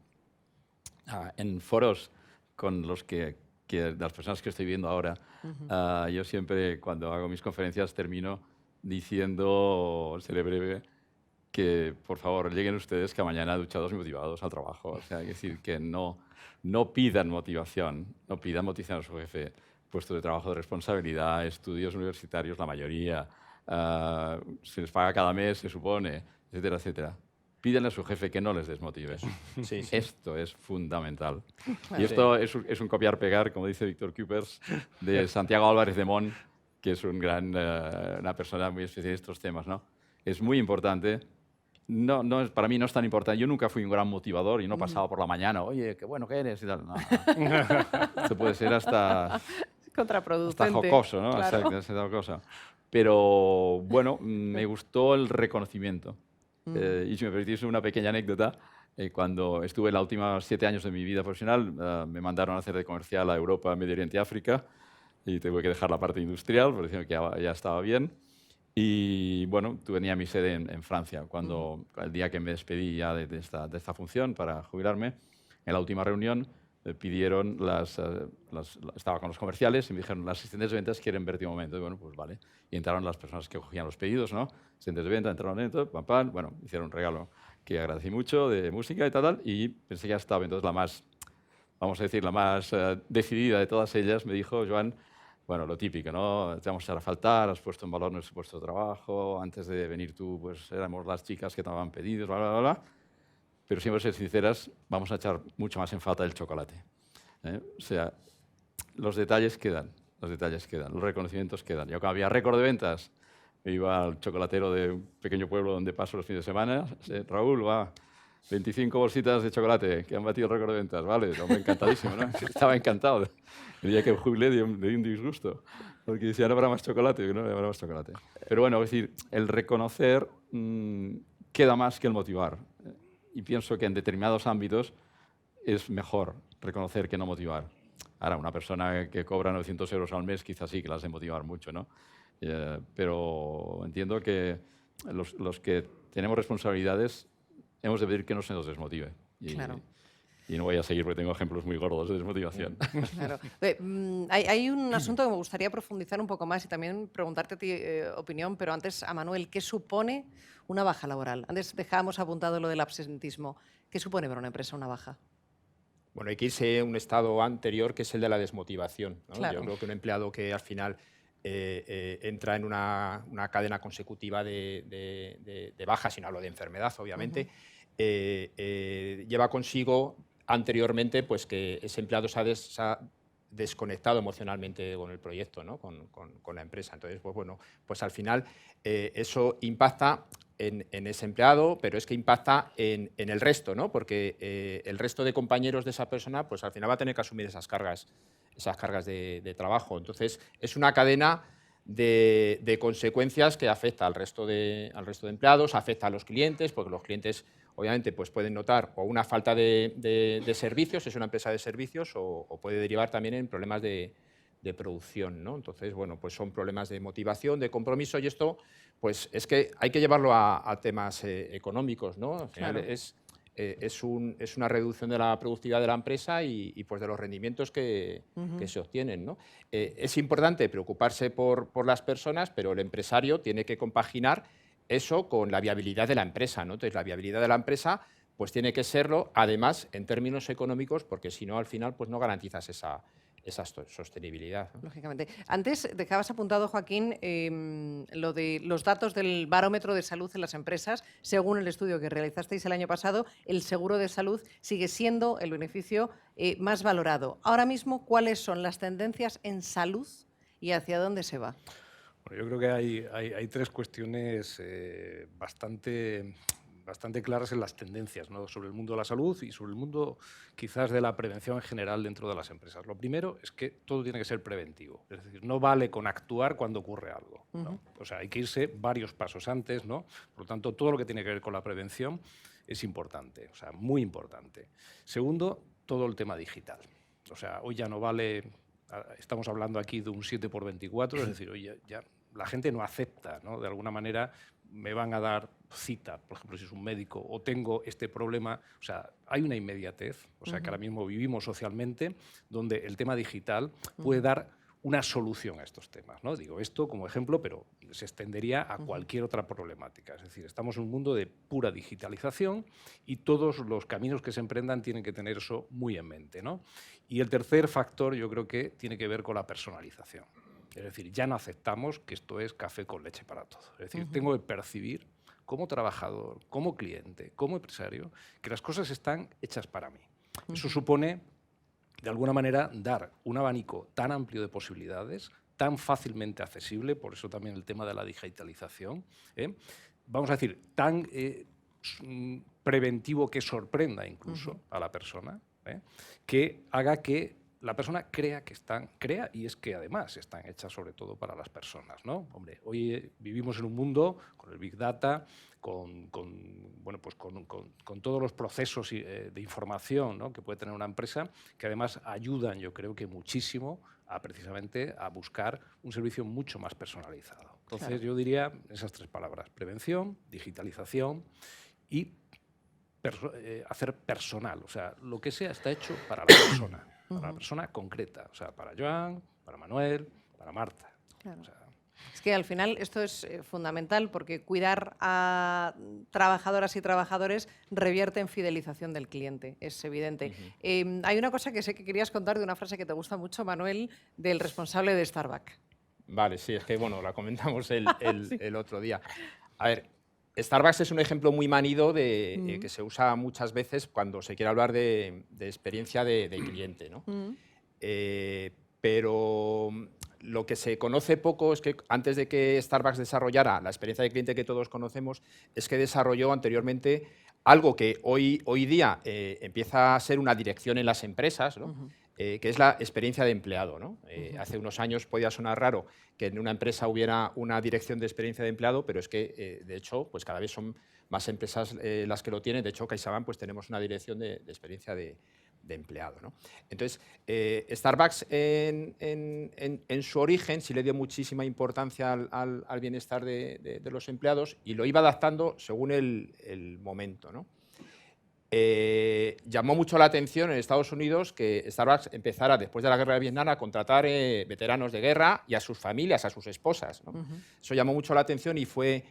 en foros con los que las personas que estoy viendo ahora, yo siempre cuando hago mis conferencias termino diciendo, seré breve, que por favor lleguen ustedes que mañana duchados y motivados al trabajo. O sea, es decir, que no pidan motivación, no pidan motivación a su jefe, puestos de trabajo de responsabilidad, estudios universitarios, la mayoría, se les paga cada mes, se supone, etcétera, etcétera. Pídenle a su jefe que no les desmotive. Sí. Esto es fundamental. Y esto es un copiar-pegar, como dice Víctor Cupers, de Santiago Álvarez de Mon, que es una persona muy especial en estos temas, ¿no? Es muy importante. Para mí no es tan importante. Yo nunca fui un gran motivador y no pasaba por la mañana, oye, qué bueno que eres y tal. No. Esto puede ser hasta Contraproducente. jocoso, ¿no? Claro. Exacto, esa cosa. Pero bueno, me gustó el reconocimiento. Y si me permitís una pequeña anécdota, cuando estuve en los últimos 7 años de mi vida profesional, me mandaron a hacer de comercial a Europa, Medio Oriente y África, y tuve que dejar la parte industrial, porque decían que ya estaba bien. Y bueno, tenía mi sede en Francia. Cuando el día que me despedí ya de esta función para jubilarme, en la última reunión pidieron estaba con los comerciales y me dijeron, las asistentes de ventas quieren verte un momento. Y bueno, pues vale. Y entraron las personas que cogían los pedidos, ¿no? Asistentes de venta, entraron dentro, pam, pam. Bueno, hicieron un regalo que agradecí mucho de música y tal, y pensé que ya estaba. Entonces la más, vamos a decir, la más decidida de todas ellas me dijo, Joan, bueno, lo típico, ¿no? Te vamos a echar a faltar, has puesto en valor nuestro puesto de trabajo, antes de venir tú, pues éramos las chicas que tomaban pedidos, bla, bla, bla, bla. Pero siempre ser sinceras, vamos a echar mucho más en falta el chocolate. O sea, los detalles quedan, los reconocimientos quedan. Yo cuando había récord de ventas, me iba al chocolatero de un pequeño pueblo donde paso los fines de semana, Raúl, va, 25 bolsitas de chocolate que han batido el récord de ventas, ¿vale? Hombre, encantadísimo, ¿no? Estaba encantado. El día que me jubilé di un disgusto, porque decía, no habrá más chocolate, no habrá más chocolate. Pero bueno, es decir, el reconocer queda más que el motivar. Y pienso que en determinados ámbitos es mejor reconocer que no motivar. Ahora, una persona que cobra 900 euros al mes quizás sí que las de motivar mucho, ¿no? pero entiendo que los que tenemos responsabilidades hemos de pedir que no se nos desmotive. Claro. Y no voy a seguir porque tengo ejemplos muy gordos de desmotivación. Claro. Hay un asunto que me gustaría profundizar un poco más y también preguntarte a ti opinión, pero antes a Manuel, ¿qué supone una baja laboral? Antes dejábamos apuntado lo del absentismo. ¿Qué supone para una empresa una baja? Bueno, hay que irse a un estado anterior, que es el de la desmotivación, ¿no? Claro. Yo creo que un empleado que al final entra en una cadena consecutiva de bajas, y no hablo de enfermedad, obviamente, lleva consigo anteriormente pues, que ese empleado se ha desconectado emocionalmente con el proyecto, ¿no? con la empresa. Entonces, pues, bueno, pues al final eso impacta en ese empleado, pero es que impacta en el resto, ¿no? Porque el resto de compañeros de esa persona pues, al final va a tener que asumir esas cargas de trabajo. Entonces, es una cadena de consecuencias que afecta al resto de empleados, afecta a los clientes, porque los clientes obviamente pues pueden notar o una falta de servicios, es una empresa de servicios, o puede derivar también en problemas de producción, ¿no? Entonces, bueno, pues son problemas de motivación, de compromiso, y esto pues es que hay que llevarlo a temas económicos, ¿no? Al final Claro. es una reducción de la productividad de la empresa y pues de los rendimientos que se obtienen, ¿no? Es importante preocuparse por las personas, pero el empresario tiene que compaginar eso con la viabilidad de la empresa, ¿no? Entonces, la viabilidad de la empresa pues tiene que serlo, además, en términos económicos, porque si no, al final, pues no garantizas esa sostenibilidad, ¿no? Lógicamente. Antes dejabas apuntado, Joaquín, lo de los datos del barómetro de salud en las empresas. Según el estudio que realizasteis el año pasado, el seguro de salud sigue siendo el beneficio más valorado. Ahora mismo, ¿cuáles son las tendencias en salud y hacia dónde se va? Bueno, yo creo que hay tres cuestiones bastante claras en las tendencias, ¿no? Sobre el mundo de la salud y sobre el mundo quizás de la prevención en general dentro de las empresas. Lo primero es que todo tiene que ser preventivo, es decir, no vale con actuar cuando ocurre algo, ¿no? O sea, hay que irse varios pasos antes, ¿no? Por lo tanto, todo lo que tiene que ver con la prevención es importante, o sea, muy importante. Segundo, todo el tema digital. O sea, hoy ya no vale, estamos hablando aquí de un 7x24, es decir, hoy ya la gente no acepta, ¿no? De alguna manera me van a dar cita, por ejemplo, si es un médico, o tengo este problema. O sea, hay una inmediatez, o sea, que ahora mismo vivimos socialmente, donde el tema digital puede dar una solución a estos temas, ¿no? Digo esto como ejemplo, pero se extendería a cualquier otra problemática. Es decir, estamos en un mundo de pura digitalización y todos los caminos que se emprendan tienen que tener eso muy en mente, ¿no? Y el tercer factor yo creo que tiene que ver con la personalización. Es decir, ya no aceptamos que esto es café con leche para todo. Es decir, tengo que percibir como trabajador, como cliente, como empresario, que las cosas están hechas para mí. Eso supone, de alguna manera, dar un abanico tan amplio de posibilidades, tan fácilmente accesible, por eso también el tema de la digitalización, vamos a decir, tan preventivo que sorprenda incluso a la persona, que haga que la persona crea y es que además están hechas sobre todo para las personas, ¿no? Hombre, hoy vivimos en un mundo con el Big Data, con todos los procesos de información, ¿no? Que puede tener una empresa, que además ayudan, yo creo que muchísimo, precisamente a buscar un servicio mucho más personalizado. Entonces, claro, yo diría esas tres palabras: prevención, digitalización y hacer personal. O sea, lo que sea está hecho para la persona. Para la persona concreta, o sea, para Joan, para Manuel, para Marta. Claro. O sea, es que al final esto es fundamental, porque cuidar a trabajadoras y trabajadores revierte en fidelización del cliente, es evidente. Hay una cosa que sé que querías contar, de una frase que te gusta mucho, Manuel, del responsable de Starbucks. Vale, sí, es que bueno, la comentamos Sí. el otro día. A ver, Starbucks es un ejemplo muy manido que se usa muchas veces cuando se quiere hablar de experiencia de cliente, ¿no? Pero lo que se conoce poco es que antes de que Starbucks desarrollara la experiencia de cliente que todos conocemos, es que desarrolló anteriormente algo que hoy día empieza a ser una dirección en las empresas, ¿no? Que es la experiencia de empleado, ¿no? Hace unos años podía sonar raro que en una empresa hubiera una dirección de experiencia de empleado, pero es que, de hecho, pues cada vez son más empresas las que lo tienen. De hecho, CaixaBank pues tenemos una dirección de experiencia de empleado, ¿no? Entonces, Starbucks en su origen sí le dio muchísima importancia al bienestar de los empleados y lo iba adaptando según el momento, ¿no? Llamó mucho la atención en Estados Unidos que Starbucks empezara, después de la guerra de Vietnam, a contratar veteranos de guerra y a sus familias, a sus esposas, ¿no? Eso llamó mucho la atención y fue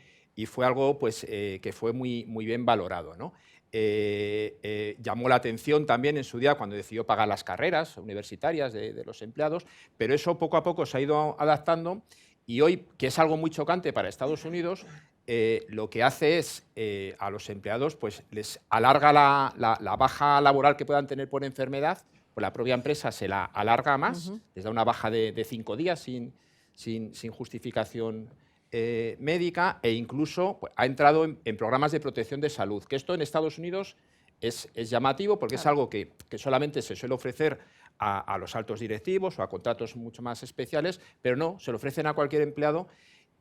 algo pues, que fue muy bien valorado, ¿no? Llamó la atención también en su día cuando decidió pagar las carreras universitarias de los empleados, pero eso poco a poco se ha ido adaptando y hoy, que es algo muy chocante para Estados Unidos, lo que hace es a los empleados pues, les alarga la baja laboral que puedan tener por enfermedad, pues la propia empresa se la alarga más, les da una baja de 5 días sin justificación médica e incluso pues, ha entrado en programas de protección de salud, que esto en Estados Unidos es llamativo porque es algo que solamente se suele ofrecer a los altos directivos o a contratos mucho más especiales, pero no, se lo ofrecen a cualquier empleado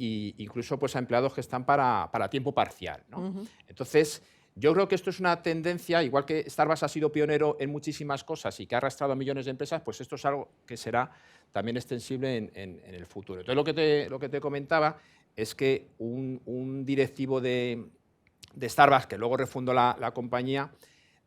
e incluso pues, a empleados que están para tiempo parcial, ¿no? Entonces, yo creo que esto es una tendencia, igual que Starbucks ha sido pionero en muchísimas cosas y que ha arrastrado a millones de empresas, pues esto es algo que será también extensible en el futuro. Entonces, lo que te comentaba es que un directivo de Starbucks, que luego refundó la compañía,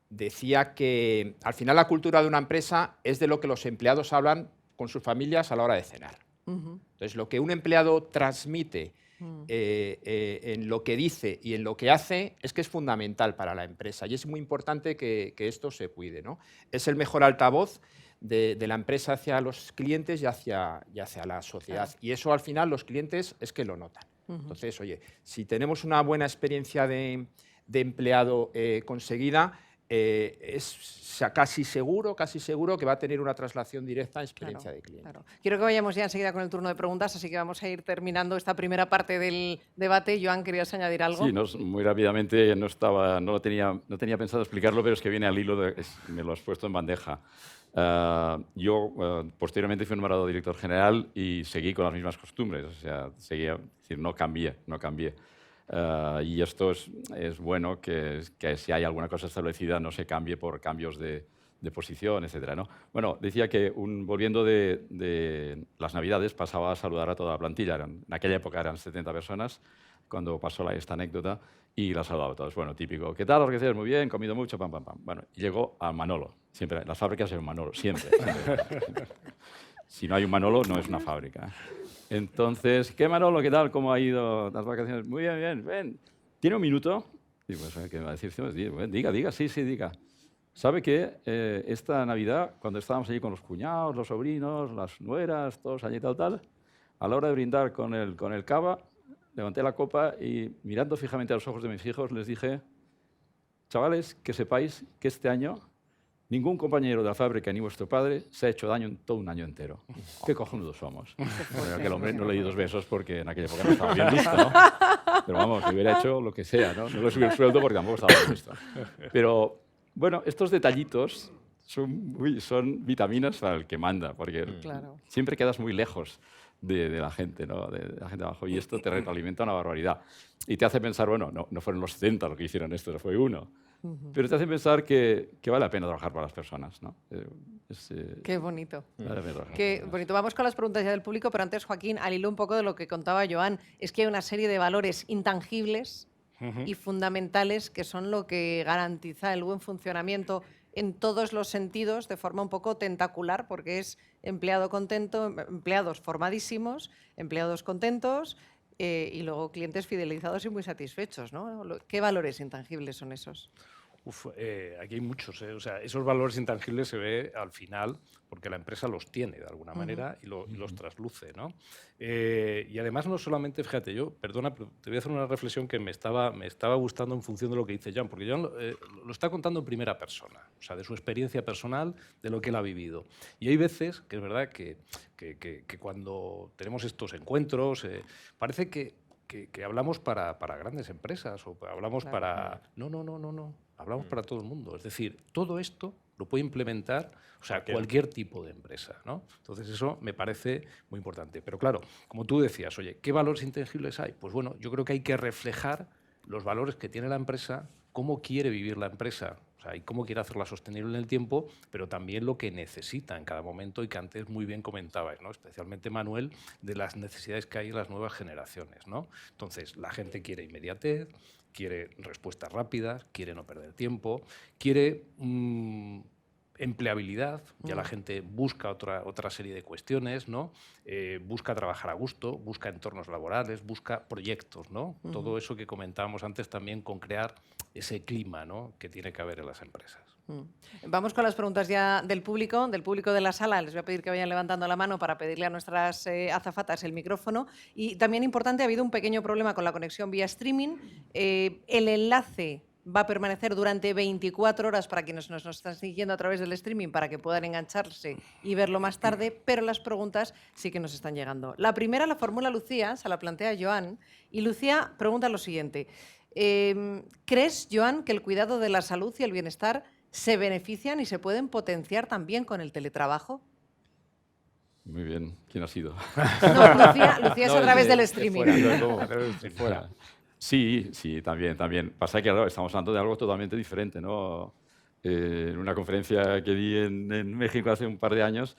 decía que al final la cultura de una empresa es de lo que los empleados hablan con sus familias a la hora de cenar. Entonces, lo que un empleado transmite en lo que dice y en lo que hace es que es fundamental para la empresa y es muy importante que esto se cuide, ¿no? Es el mejor altavoz de la empresa hacia los clientes y hacia la sociedad. Claro. Y eso al final los clientes es que lo notan. Entonces, oye, si tenemos una buena experiencia de empleado conseguida, es casi seguro que va a tener una traslación directa a experiencia de cliente. Claro. Quiero que vayamos ya enseguida con el turno de preguntas, así que vamos a ir terminando esta primera parte del debate. Joan, ¿querías añadir algo? Sí, muy rápidamente, no tenía pensado explicarlo, pero es que viene al hilo, me lo has puesto en bandeja. Yo posteriormente fui nombrado director general y seguí con las mismas costumbres, o sea, seguía, es decir, no cambié. Y esto es bueno, que si hay alguna cosa establecida no se cambie por cambios de posición, etc., ¿no? Bueno, decía que volviendo de las Navidades pasaba a saludar a toda la plantilla. En aquella época eran 70 personas, cuando pasó esta anécdota, y las saludaba a todos. Bueno, típico, ¿qué tal? ¿Organizáis? Muy bien, comido mucho, pam, pam, pam. Bueno, y llegó a Manolo. Siempre, en las fábricas hay un Manolo, siempre. Si no hay un Manolo, no es una fábrica. Entonces, ¿qué Manolo? ¿Qué tal? ¿Cómo ha ido las vacaciones? Muy bien, bien, ven. ¿Tiene un minuto? Y pues, ¿qué me va a decir? Diga, sí, diga. ¿Sabe que esta Navidad, cuando estábamos allí con los cuñados, los sobrinos, las nueras, todos allí tal, a la hora de brindar con el cava, levanté la copa y mirando fijamente a los ojos de mis hijos les dije, chavales, que sepáis que este año ningún compañero de la fábrica ni vuestro padre se ha hecho daño en todo un año entero. Qué cojonudos somos. Bueno, aquel hombre no le di 2 besos porque en aquella época no estaba bien listo, ¿no? Pero vamos, le hubiera hecho lo que sea, ¿no? No le subí el sueldo porque tampoco estaba bien listo. Pero, bueno, estos detallitos son vitaminas para el que manda, porque siempre quedas muy lejos de la gente, ¿no? De la gente abajo, y esto te retroalimenta una barbaridad. Y te hace pensar, bueno, no fueron los 70 los que hicieron esto, fue uno. Pero te hace pensar que vale la pena trabajar para las personas, ¿no? Qué bonito. Vale la pena Qué bonito. Vamos con las preguntas ya del público, pero antes, Joaquín, al hilo un poco de lo que contaba Joan, es que hay una serie de valores intangibles y fundamentales que son lo que garantiza el buen funcionamiento en todos los sentidos, de forma un poco tentacular, porque es empleado contento, empleados formadísimos, empleados contentos y luego clientes fidelizados y muy satisfechos, ¿no? ¿Qué valores intangibles son esos? Aquí hay muchos. O sea, esos valores intangibles se ve al final porque la empresa los tiene de alguna manera y los trasluce, ¿no? Y además no solamente, fíjate, perdona, pero te voy a hacer una reflexión que me estaba gustando en función de lo que dice Joan, porque Joan lo está contando en primera persona, o sea, de su experiencia personal, de lo que él ha vivido. Y hay veces que es verdad que cuando tenemos estos encuentros, parece que hablamos para grandes empresas o hablamos para... No. Hablamos para todo el mundo. Es decir, todo esto lo puede implementar cualquier tipo de empresa, ¿no? Entonces, eso me parece muy importante. Pero claro, como tú decías, oye, ¿qué valores intangibles hay? Pues bueno, yo creo que hay que reflejar los valores que tiene la empresa cómo quiere vivir la empresa, o sea, y cómo quiere hacerla sostenible en el tiempo, pero también lo que necesita en cada momento y que antes muy bien comentabais, ¿no? Especialmente Manuel, de las necesidades que hay en las nuevas generaciones, ¿no? Entonces, la gente quiere inmediatez, quiere respuestas rápidas, quiere no perder tiempo, quiere empleabilidad, ya la gente busca otra serie de cuestiones, ¿no? Busca trabajar a gusto, busca entornos laborales, busca proyectos, ¿no? Todo eso que comentábamos antes también con crear ese clima, ¿no?, que tiene que haber en las empresas. Vamos con las preguntas ya del público de la sala. Les voy a pedir que vayan levantando la mano para pedirle a nuestras azafatas el micrófono. Y también importante, ha habido un pequeño problema con la conexión vía streaming. El enlace va a permanecer durante 24 horas para quienes nos están siguiendo a través del streaming para que puedan engancharse y verlo más tarde, pero las preguntas sí que nos están llegando. La primera la formula Lucía, se la plantea Joan, y Lucía pregunta lo siguiente. ¿Crees, Joan, que el cuidado de la salud y el bienestar se benefician y se pueden potenciar también con el teletrabajo? Muy bien. ¿Quién ha sido? No, Lucía es a través del streaming. Fuera. Sí, también. Pasa que ahora estamos hablando de algo totalmente diferente, ¿no? En una conferencia que di en México hace un par de años,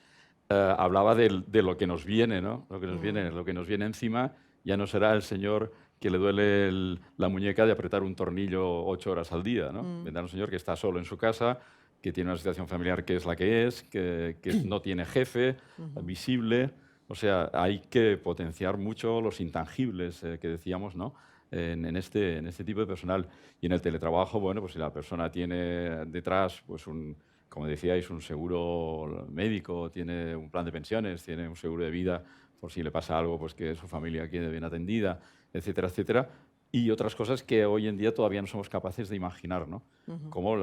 hablaba de lo que nos viene, ¿no? Lo que nos viene encima ya no será el señor que le duele la muñeca de apretar un tornillo 8 horas al día, ¿no? Vendrá un señor que está solo en su casa, que tiene una situación familiar que es la que es, que no tiene jefe visible. O sea, hay que potenciar mucho los intangibles que decíamos, ¿no?, en este tipo de personal. Y en el teletrabajo, bueno, pues si la persona tiene detrás, pues como decíais, un seguro médico, tiene un plan de pensiones, tiene un seguro de vida por si le pasa algo, pues que su familia quede bien atendida, etcétera, etcétera. Y otras cosas que hoy en día todavía no somos capaces de imaginar, ¿no? Como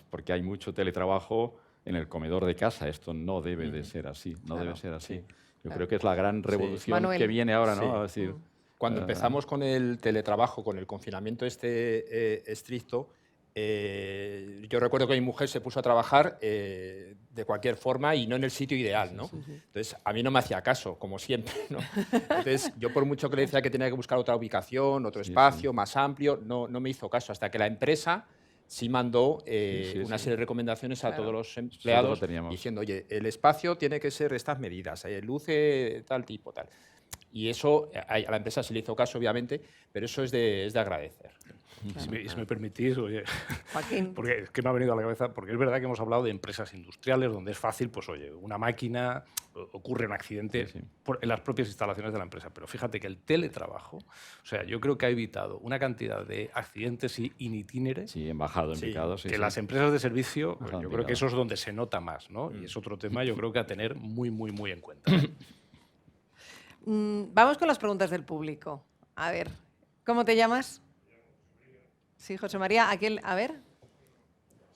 porque hay mucho teletrabajo en el comedor de casa. Esto no debe de ser así, debe ser así. Yo creo que es la gran revolución que viene ahora, ¿no? Es decir, cuando empezamos con el teletrabajo, con el confinamiento estricto, yo recuerdo que mi mujer se puso a trabajar de cualquier forma y no en el sitio ideal, ¿no? Entonces, a mí no me hacía caso, como siempre, ¿no? Entonces, yo por mucho que le decía que tenía que buscar otra ubicación, otro espacio más amplio, no me hizo caso, hasta que la empresa sí mandó una serie de recomendaciones a todos los empleados diciendo, oye, el espacio tiene que ser estas medidas, luce tal tipo, tal. Y eso a la empresa se le hizo caso, obviamente, pero eso es de agradecer. Claro. Si me permitís, oye, Joaquín. Porque es que me ha venido a la cabeza, porque es verdad que hemos hablado de empresas industriales donde es fácil, pues oye, una máquina, ocurre un accidente en las propias instalaciones de la empresa. Pero fíjate que el teletrabajo, o sea, yo creo que ha evitado una cantidad de accidentes in itinere. Sí, en bajado, en picado. Que las empresas de servicio, pues, yo creo que eso es donde se nota más, ¿no? Y es otro tema, yo creo que a tener muy, muy, muy en cuenta. Vamos con las preguntas del público. A ver, ¿cómo te llamas? Sí, José María. A ver,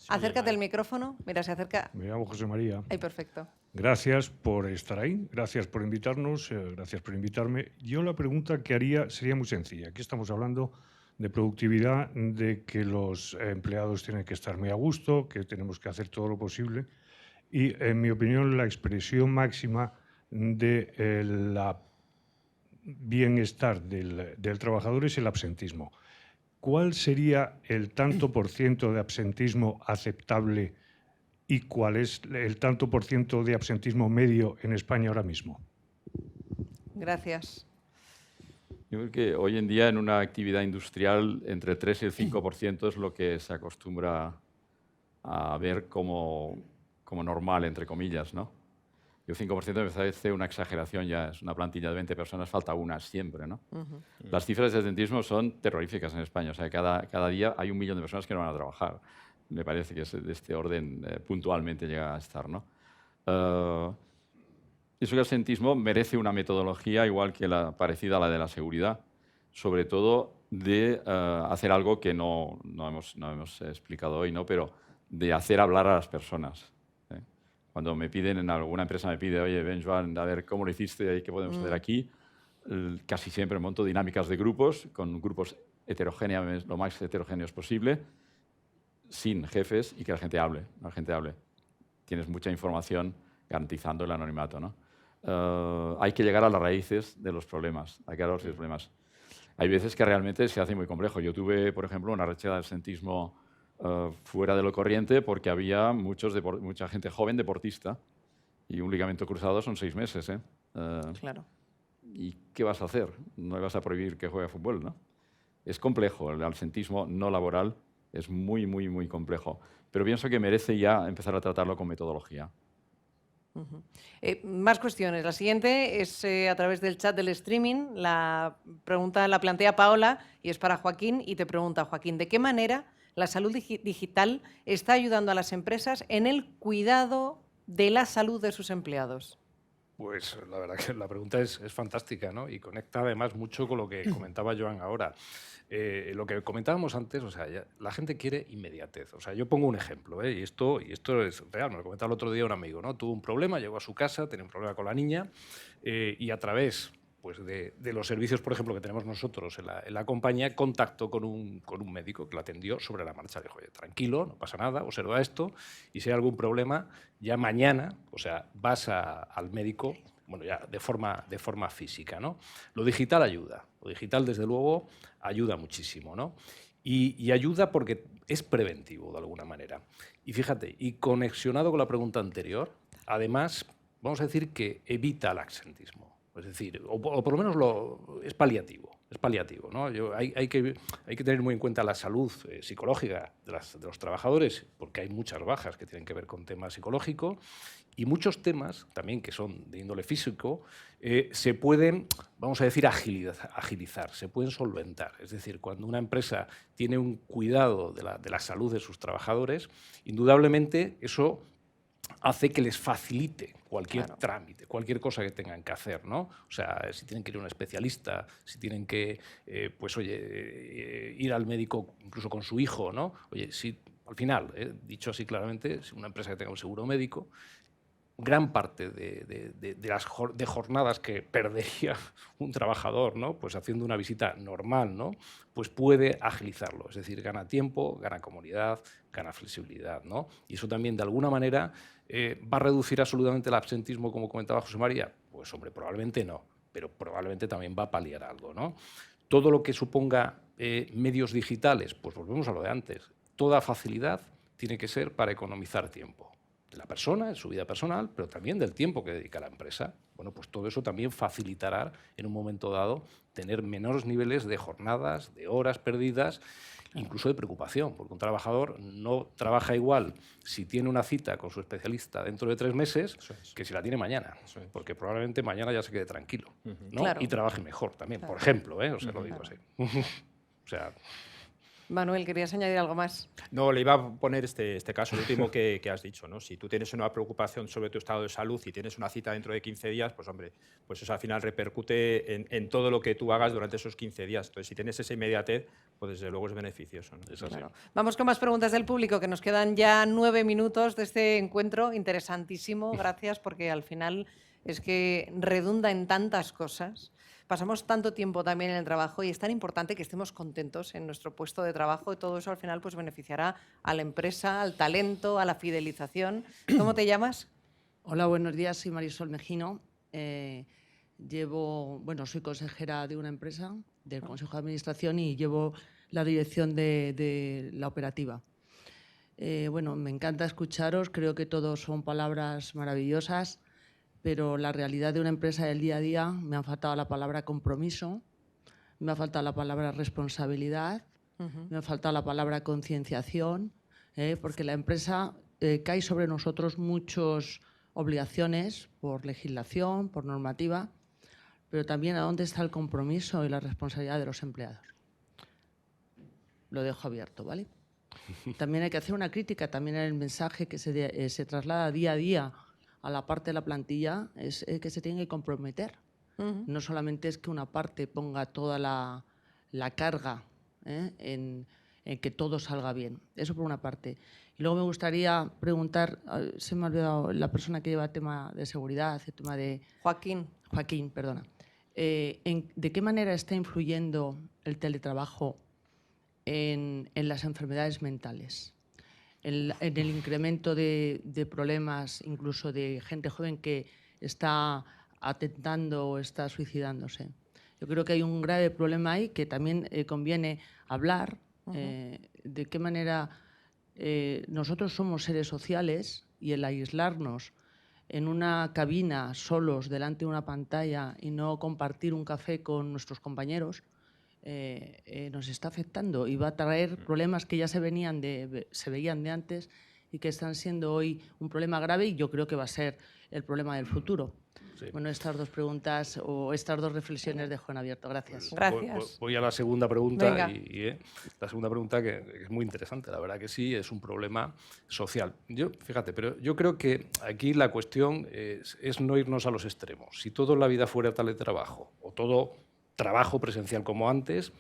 acércate al micrófono. Mira, se acerca. Me llamo José María. Ay, perfecto. Gracias por estar ahí, gracias por invitarnos, gracias por invitarme. Yo la pregunta que haría sería muy sencilla. Aquí estamos hablando de productividad, de que los empleados tienen que estar muy a gusto, que tenemos que hacer todo lo posible. Y, en mi opinión, la expresión máxima de la bienestar del trabajador es el absentismo. ¿Cuál sería el tanto por ciento de absentismo aceptable y cuál es el tanto por ciento de absentismo medio en España ahora mismo? Gracias. Yo creo que hoy en día en una actividad industrial entre el 3 y el 5% es lo que se acostumbra a ver como normal, entre comillas, ¿no? Y el 5% me parece una exageración, ya es una plantilla de 20 personas, falta una siempre, ¿no? Las cifras de absentismo son terroríficas en España, o sea, cada día hay 1 millón de personas que no van a trabajar. Me parece que es de este orden, puntualmente llega a estar, ¿no? Eso que el absentismo merece una metodología igual que parecida a la de la seguridad, sobre todo de hacer algo que no hemos explicado hoy, ¿no? Pero de hacer hablar a las personas. Cuando me piden, en alguna empresa me pide, oye, ven, Joan, a ver cómo lo hiciste y qué podemos hacer aquí, casi siempre monto dinámicas de grupos, con grupos heterogéneos, lo más heterogéneos posible, sin jefes y que la gente hable. Tienes mucha información garantizando el anonimato, ¿no? Hay que llegar a las raíces de los problemas. hay veces que realmente se hace muy complejo. Yo tuve, por ejemplo, una racha de absentismo fuera de lo corriente porque había mucha gente joven deportista y un ligamento cruzado son 6 meses. Claro. ¿Y qué vas a hacer? No le vas a prohibir que juegue a fútbol, ¿no? Es complejo, el absentismo no laboral es muy, muy, muy complejo. Pero pienso que merece ya empezar a tratarlo con metodología. Más cuestiones. La siguiente es a través del chat del streaming. La pregunta la plantea Paola y es para Joaquín. Y te pregunta, Joaquín, ¿de qué manera la salud digital está ayudando a las empresas en el cuidado de la salud de sus empleados? Pues la verdad que la pregunta es fantástica, ¿no? Y conecta además mucho con lo que comentaba Joan ahora. Lo que comentábamos antes, o sea, la gente quiere inmediatez. O sea, yo pongo un ejemplo, y esto es real, me lo comentaba el otro día un amigo, ¿no? Tuvo un problema, llegó a su casa, tenía un problema con la niña, y a través pues, de los servicios, por ejemplo, que tenemos nosotros en la compañía, contactó con un médico que lo atendió sobre la marcha. Dijo, oye, tranquilo, no pasa nada, observa esto, y si hay algún problema, ya mañana, o sea, vas al médico, bueno, ya de forma física, ¿no? Lo digital ayuda. Lo digital, desde luego, ayuda muchísimo, ¿no? Y ayuda porque es preventivo, de alguna manera. Y fíjate, y conexionado con la pregunta anterior, además, vamos a decir que evita el absentismo. Es decir, o por lo menos es paliativo, ¿no? Hay que tener muy en cuenta la salud psicológica de los trabajadores, porque hay muchas bajas que tienen que ver con temas psicológicos y muchos temas también que son de índole físico se pueden, vamos a decir, agilizar, se pueden solventar. Es decir, cuando una empresa tiene un cuidado de la salud de sus trabajadores, indudablemente eso hace que les facilite cualquier trámite, cualquier cosa que tengan que hacer, ¿no? O sea, si tienen que ir a un especialista, si tienen que, ir al médico incluso con su hijo, ¿no? Oye, si al final, dicho así claramente, si una empresa que tenga un seguro médico, gran parte de jornadas que perdería un trabajador, ¿no? Pues haciendo una visita normal, ¿no? Pues puede agilizarlo, es decir, gana tiempo, gana comodidad, gana flexibilidad, ¿no? Y eso también, de alguna manera, ¿va a reducir absolutamente el absentismo, como comentaba José María? Pues, hombre, probablemente no, pero probablemente también va a paliar algo, ¿no? Todo lo que suponga medios digitales, pues volvemos a lo de antes. Toda facilidad tiene que ser para economizar tiempo de la persona, en su vida personal, pero también del tiempo que dedica la empresa. Bueno, pues todo eso también facilitará en un momento dado tener menores niveles de jornadas, de horas perdidas, incluso de preocupación, porque un trabajador no trabaja igual si tiene una cita con su especialista dentro de 3 meses que si la tiene mañana, porque probablemente mañana ya se quede tranquilo, ¿no? Claro. Y trabaje mejor también, por ejemplo, o sea, lo digo así. O sea, Manuel, ¿querías añadir algo más? No, le iba a poner este caso, el último que has dicho, ¿no? Si tú tienes una preocupación sobre tu estado de salud y tienes una cita dentro de 15 días, pues hombre, pues eso al final repercute en todo lo que tú hagas durante esos 15 días. Entonces, si tienes esa inmediatez, pues desde luego es beneficioso, ¿no? es así. Claro. Vamos con más preguntas del público, que nos quedan ya 9 minutos de este encuentro interesantísimo. Gracias, porque al final es que redunda en tantas cosas. Pasamos tanto tiempo también en el trabajo y es tan importante que estemos contentos en nuestro puesto de trabajo y todo eso al final pues beneficiará a la empresa, al talento, a la fidelización. ¿Cómo te llamas? Hola, buenos días. Soy Marisol Mejino. Soy consejera de una empresa, del Consejo de Administración, y llevo la dirección de la operativa. Me encanta escucharos. Creo que todos son palabras maravillosas, pero la realidad de una empresa del día a día, me ha faltado la palabra compromiso, me ha faltado la palabra responsabilidad, me ha faltado la palabra concienciación, porque la empresa cae sobre nosotros muchas obligaciones por legislación, por normativa, pero también a dónde está el compromiso y la responsabilidad de los empleados. Lo dejo abierto, ¿vale? También hay que hacer una crítica también en el mensaje que se traslada día a día a la parte de la plantilla, es que se tiene que comprometer. No solamente es que una parte ponga toda la carga en que todo salga bien. Eso por una parte. Y luego me gustaría preguntar, se me ha olvidado la persona que lleva el tema de seguridad, el tema de... Joaquín, perdona. ¿De qué manera está influyendo el teletrabajo en las enfermedades mentales? En el incremento de problemas, incluso de gente joven que está atentando o está suicidándose. Yo creo que hay un grave problema ahí que también conviene hablar de qué manera nosotros somos seres sociales y el aislarnos en una cabina solos delante de una pantalla y no compartir un café con nuestros compañeros nos está afectando y va a traer problemas que ya se veían de antes y que están siendo hoy un problema grave, y yo creo que va a ser el problema del futuro. Sí. Bueno, estas dos preguntas o estas dos reflexiones dejo en abierto. Gracias. Gracias. Voy a la segunda pregunta. Venga. La segunda pregunta que es muy interesante, la verdad que sí, es un problema social. Fíjate, pero yo creo que aquí la cuestión es no irnos a los extremos. Si todo en la vida fuera teletrabajo o todo trabajo presencial como antes,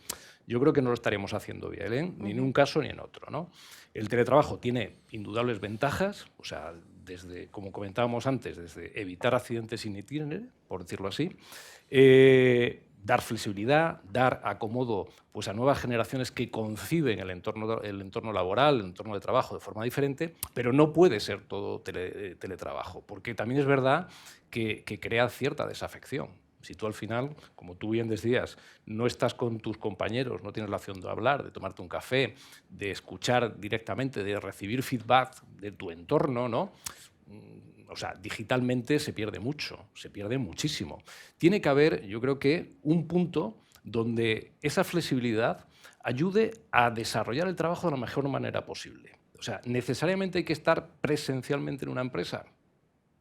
yo creo que no lo estaríamos haciendo bien, ¿eh? Ni en un caso ni en otro, ¿no? El teletrabajo tiene indudables ventajas, o sea, desde, como comentábamos antes, desde evitar accidentes in itinere, por decirlo así, dar flexibilidad, dar acomodo pues, a nuevas generaciones que conciben el entorno laboral, el entorno de trabajo de forma diferente, pero no puede ser todo teletrabajo, porque también es verdad que crea cierta desafección. Si tú al final, como tú bien decías, no estás con tus compañeros, no tienes la opción de hablar, de tomarte un café, de escuchar directamente, de recibir feedback de tu entorno, ¿no? O sea, digitalmente se pierde mucho, se pierde muchísimo. Tiene que haber, yo creo que, un punto donde esa flexibilidad ayude a desarrollar el trabajo de la mejor manera posible. O sea, ¿necesariamente hay que estar presencialmente en una empresa?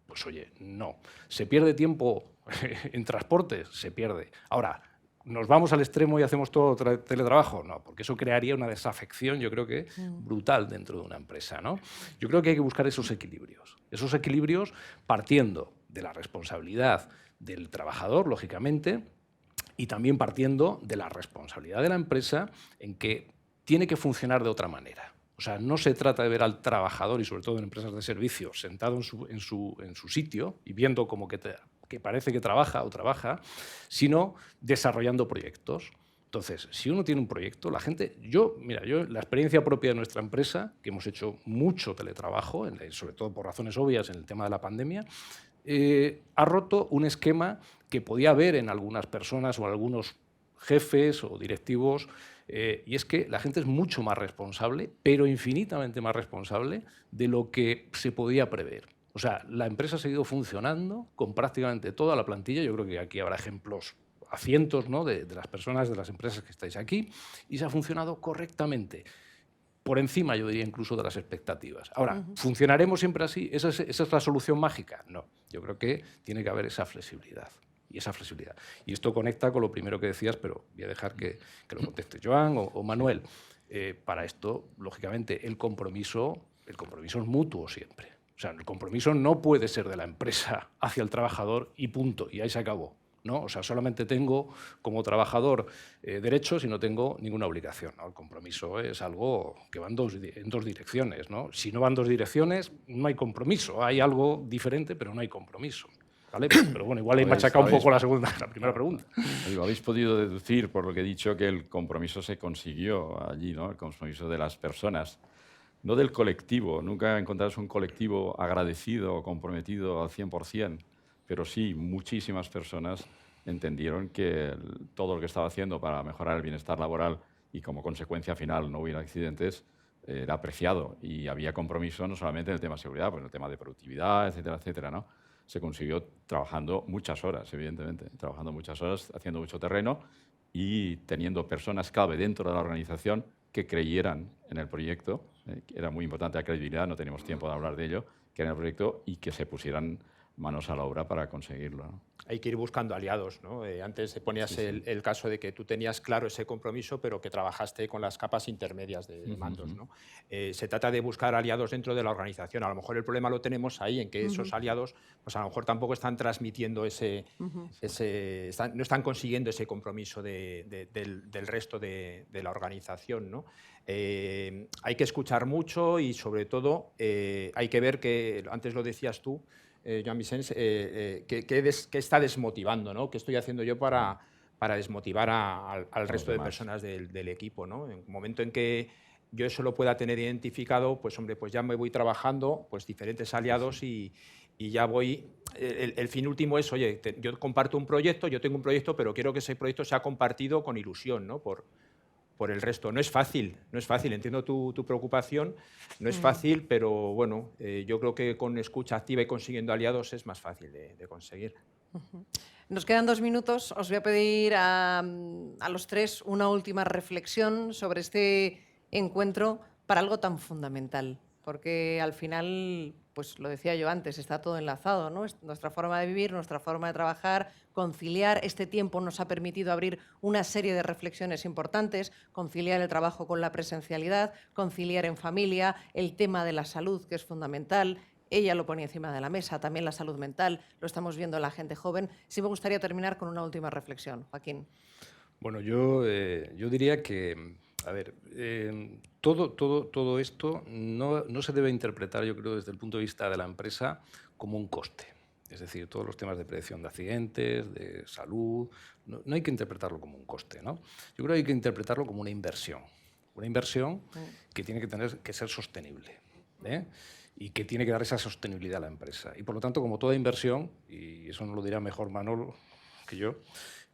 Pues oye, no. ¿Se pierde tiempo en transportes? Se pierde. Ahora, ¿nos vamos al extremo y hacemos todo teletrabajo? No, porque eso crearía una desafección, yo creo que brutal dentro de una empresa, ¿no? Yo creo que hay que buscar esos equilibrios partiendo de la responsabilidad del trabajador, lógicamente, y también partiendo de la responsabilidad de la empresa en que tiene que funcionar de otra manera. O sea, no se trata de ver al trabajador, y sobre todo en empresas de servicios, sentado en su sitio y viendo como que parece que trabaja, sino desarrollando proyectos. Entonces, si uno tiene un proyecto, la gente... la experiencia propia de nuestra empresa, que hemos hecho mucho teletrabajo, sobre todo por razones obvias en el tema de la pandemia, ha roto un esquema que podía haber en algunas personas o en algunos jefes o directivos, y es que la gente es mucho más responsable, pero infinitamente más responsable de lo que se podía prever. O sea, la empresa ha seguido funcionando con prácticamente toda la plantilla. Yo creo que aquí habrá ejemplos a cientos, ¿no?, de las personas, de las empresas que estáis aquí, y se ha funcionado correctamente. Por encima, yo diría, incluso de las expectativas. Ahora, ¿funcionaremos siempre así? ¿Esa es la solución mágica? No. Yo creo que tiene que haber esa flexibilidad. Y esto conecta con lo primero que decías, pero voy a dejar que lo conteste Joan o Manuel. Para esto, lógicamente, el compromiso es mutuo siempre. O sea, el compromiso no puede ser de la empresa hacia el trabajador y punto, y ahí se acabó, ¿no? O sea, solamente tengo como trabajador derechos y no tengo ninguna obligación, ¿no? El compromiso es algo que va en dos direcciones, ¿no? Si no van dos direcciones, no hay compromiso. Hay algo diferente, pero no hay compromiso. ¿Vale? Pero bueno, igual he machacado un poco la primera pregunta. Habéis podido deducir, por lo que he dicho, que el compromiso se consiguió allí, ¿no? El compromiso de las personas, no del colectivo. Nunca encontrarás un colectivo agradecido, comprometido al 100%, pero sí, muchísimas personas entendieron que todo lo que estaba haciendo para mejorar el bienestar laboral y como consecuencia final no hubiera accidentes, era apreciado, y había compromiso no solamente en el tema de seguridad, pues en el tema de productividad, etcétera, etcétera, ¿no? Se consiguió trabajando muchas horas, evidentemente, haciendo mucho terreno y teniendo personas clave dentro de la organización que creyeran en el proyecto. Era muy importante la credibilidad, no tenemos tiempo de hablar de ello, que era el proyecto, y que se pusieran manos a la obra para conseguirlo, ¿no? Hay que ir buscando aliados, ¿no? Antes ponías el caso de que tú tenías claro ese compromiso, pero que trabajaste con las capas intermedias de mandos, ¿no? Se trata de buscar aliados dentro de la organización. A lo mejor el problema lo tenemos ahí, en que esos aliados, pues a lo mejor tampoco están transmitiendo no están consiguiendo ese compromiso del resto de la organización, ¿no? Hay que escuchar mucho y, sobre todo, hay que ver que, antes lo decías tú, Joan Vicens, que está desmotivando, ¿no? ¿Qué estoy haciendo yo para desmotivar al resto de personas del equipo, ¿no? En el momento en que yo eso lo pueda tener identificado, pues hombre, pues ya me voy trabajando pues diferentes aliados y ya voy el fin último es, oye, yo comparto un proyecto, yo tengo un proyecto, pero quiero que ese proyecto sea compartido con ilusión, ¿no? Por el resto. No es fácil, entiendo tu preocupación, no es fácil, pero bueno, yo creo que con escucha activa y consiguiendo aliados es más fácil de conseguir. Nos quedan 2 minutos. Os voy a pedir a los tres una última reflexión sobre este encuentro para algo tan fundamental, porque al final, pues lo decía yo antes, está todo enlazado, ¿no? Nuestra forma de vivir, nuestra forma de trabajar, conciliar. Este tiempo nos ha permitido abrir una serie de reflexiones importantes, conciliar el trabajo con la presencialidad, conciliar en familia, el tema de la salud, que es fundamental. Ella lo ponía encima de la mesa, también la salud mental, lo estamos viendo en la gente joven. Sí me gustaría terminar con una última reflexión, Joaquín. Bueno, yo diría que, a ver, todo esto no se debe interpretar, yo creo, desde el punto de vista de la empresa como un coste. Es decir, todos los temas de prevención de accidentes, de salud, no hay que interpretarlo como un coste, ¿no? Yo creo que hay que interpretarlo como una inversión que tiene que ser sostenible, ¿eh? Y que tiene que dar esa sostenibilidad a la empresa. Y por lo tanto, como toda inversión, y eso nos lo dirá mejor Manolo que yo,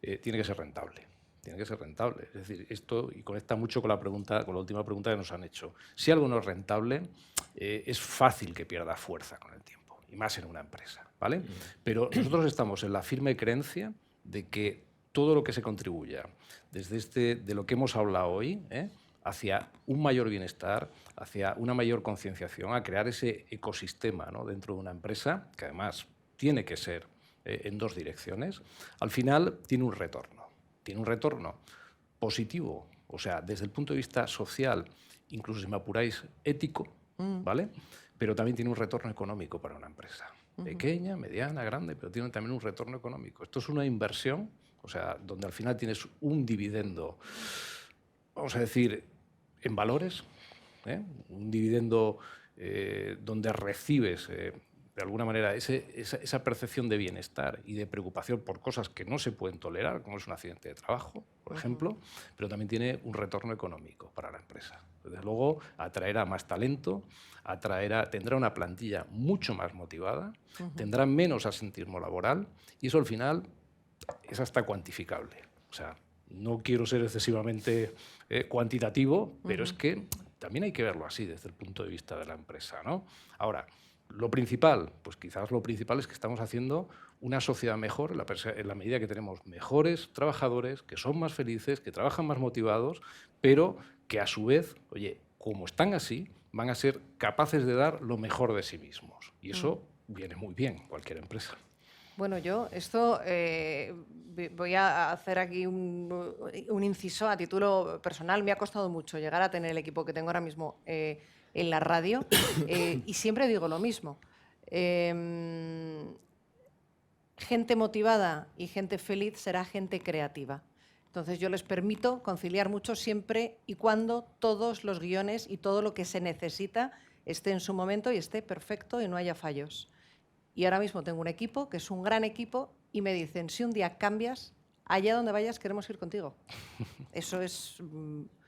tiene que ser rentable. Tiene que ser rentable. Es decir, esto y conecta mucho con la última pregunta que nos han hecho. Si algo no es rentable, es fácil que pierda fuerza con el tiempo, y más en una empresa, ¿vale? Pero nosotros estamos en la firme creencia de que todo lo que se contribuya desde de lo que hemos hablado hoy, hacia un mayor bienestar, hacia una mayor concienciación, a crear ese ecosistema, ¿no?, dentro de una empresa, que además tiene que ser en 2 direcciones, al final tiene un retorno. Tiene un retorno positivo, o sea, desde el punto de vista social, incluso si me apuráis, ético, ¿vale? Pero también tiene un retorno económico para una empresa. Pequeña, mediana, grande, pero tiene también un retorno económico. Esto es una inversión, o sea, donde al final tienes un dividendo, vamos a decir, en valores, un dividendo donde recibes de alguna manera esa percepción de bienestar y de preocupación por cosas que no se pueden tolerar, como es un accidente de trabajo, por ejemplo, pero también tiene un retorno económico para la empresa. Desde luego, atraerá más talento, tendrá una plantilla mucho más motivada, tendrá menos asentismo laboral y eso al final es hasta cuantificable. O sea, no quiero ser excesivamente cuantitativo, pero es que también hay que verlo así desde el punto de vista de la empresa, ¿no? Ahora, lo principal, pues quizás lo principal es que estamos haciendo una sociedad mejor en la medida que tenemos mejores trabajadores, que son más felices, que trabajan más motivados, pero que a su vez, oye, como están así, van a ser capaces de dar lo mejor de sí mismos. Y eso viene muy bien en cualquier empresa. Bueno, yo esto voy a hacer aquí un inciso a título personal. Me ha costado mucho llegar a tener el equipo que tengo ahora mismo en la radio y siempre digo lo mismo. Gente motivada y gente feliz será gente creativa. Entonces yo les permito conciliar mucho siempre y cuando todos los guiones y todo lo que se necesita esté en su momento y esté perfecto y no haya fallos. Y ahora mismo tengo un equipo que es un gran equipo y me dicen, si un día cambias, allá donde vayas queremos ir contigo. Eso es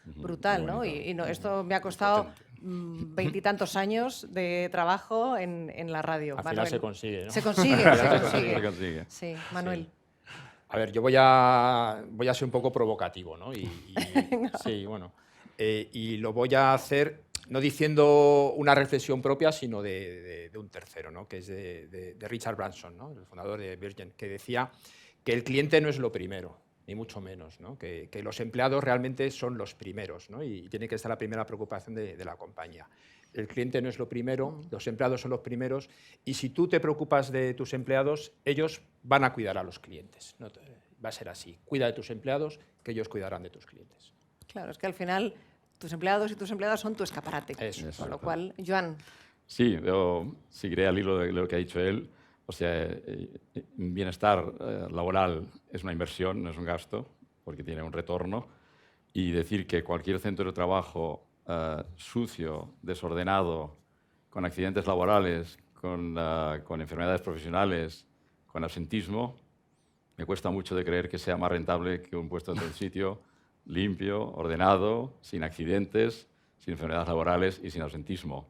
brutal, ¿no? Y no, esto me ha costado 20 y tantos años de trabajo en la radio. Al final se consigue, ¿no? Se consigue, Se consigue. Sí, Manuel. Sí. A ver, yo voy a ser un poco provocativo, ¿no? Sí, bueno. Y lo voy a hacer no diciendo una reflexión propia, sino de un tercero, ¿no? Que es de Richard Branson, ¿no? El fundador de Virgin, que decía que el cliente no es lo primero, ni mucho menos, ¿no? Que los empleados realmente son los primeros, ¿no? Y tiene que ser la primera preocupación de la compañía. El cliente no es lo primero, los empleados son los primeros, y si tú te preocupas de tus empleados, ellos van a cuidar a los clientes. ¿No? Va a ser así. Cuida de tus empleados, que ellos cuidarán de tus clientes. Claro, es que al final tus empleados y tus empleadas son tu escaparate. Eso. Con lo cual, Joan. Sí, yo seguiré al hilo de lo que ha dicho él. O sea, bienestar laboral es una inversión, no es un gasto, porque tiene un retorno. Y decir que cualquier centro de trabajo sucio, desordenado, con accidentes laborales, con enfermedades profesionales, con absentismo, me cuesta mucho de creer que sea más rentable que un puesto en un sitio limpio, ordenado, sin accidentes, sin enfermedades laborales y sin absentismo.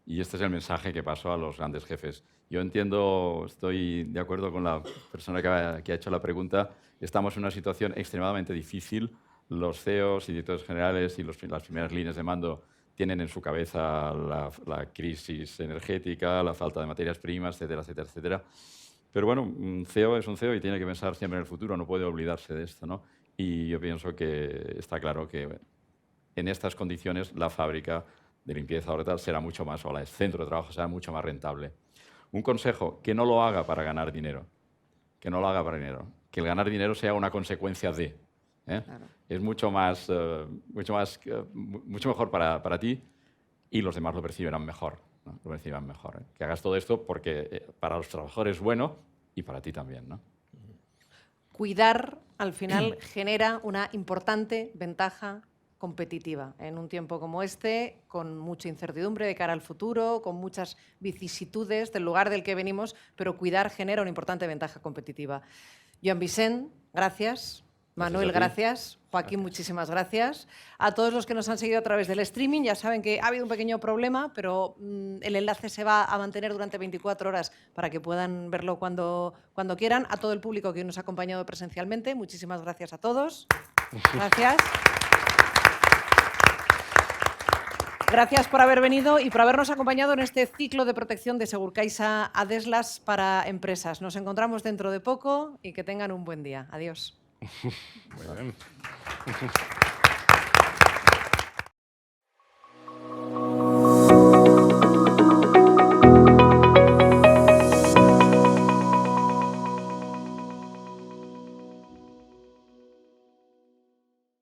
Y este es el mensaje que paso a los grandes jefes. Yo entiendo, estoy de acuerdo con la persona que ha hecho la pregunta, estamos en una situación extremadamente difícil. Los CEOs y directores generales y las primeras líneas de mando tienen en su cabeza la crisis energética, la falta de materias primas, etcétera, etcétera, etcétera. Pero bueno, un CEO es un CEO y tiene que pensar siempre en el futuro, no puede olvidarse de esto, ¿no? Y yo pienso que está claro que en estas condiciones la fábrica de limpieza o tal será mucho más, o el centro de trabajo será mucho más rentable. Un consejo, que no lo haga para ganar dinero, que no lo haga para dinero, que el ganar dinero sea una consecuencia de. Claro. Es mucho mejor para ti y los demás lo percibirán mejor, ¿no? Lo percibirán mejor, ¿eh? Que hagas todo esto porque para los trabajadores es bueno y para ti también, ¿no? Cuidar, al final, genera una importante ventaja competitiva en un tiempo como este, con mucha incertidumbre de cara al futuro, con muchas vicisitudes del lugar del que venimos, pero cuidar genera una importante ventaja competitiva. Joan Vicent, gracias. Manuel, gracias. Joaquín, muchísimas gracias. A todos los que nos han seguido a través del streaming, ya saben que ha habido un pequeño problema, pero el enlace se va a mantener durante 24 horas para que puedan verlo cuando quieran. A todo el público que nos ha acompañado presencialmente, muchísimas gracias a todos. Gracias. Gracias por haber venido y por habernos acompañado en este ciclo de protección de Segurcaixa Adeslas para empresas. Nos encontramos dentro de poco y que tengan un buen día. Adiós. Muy bien.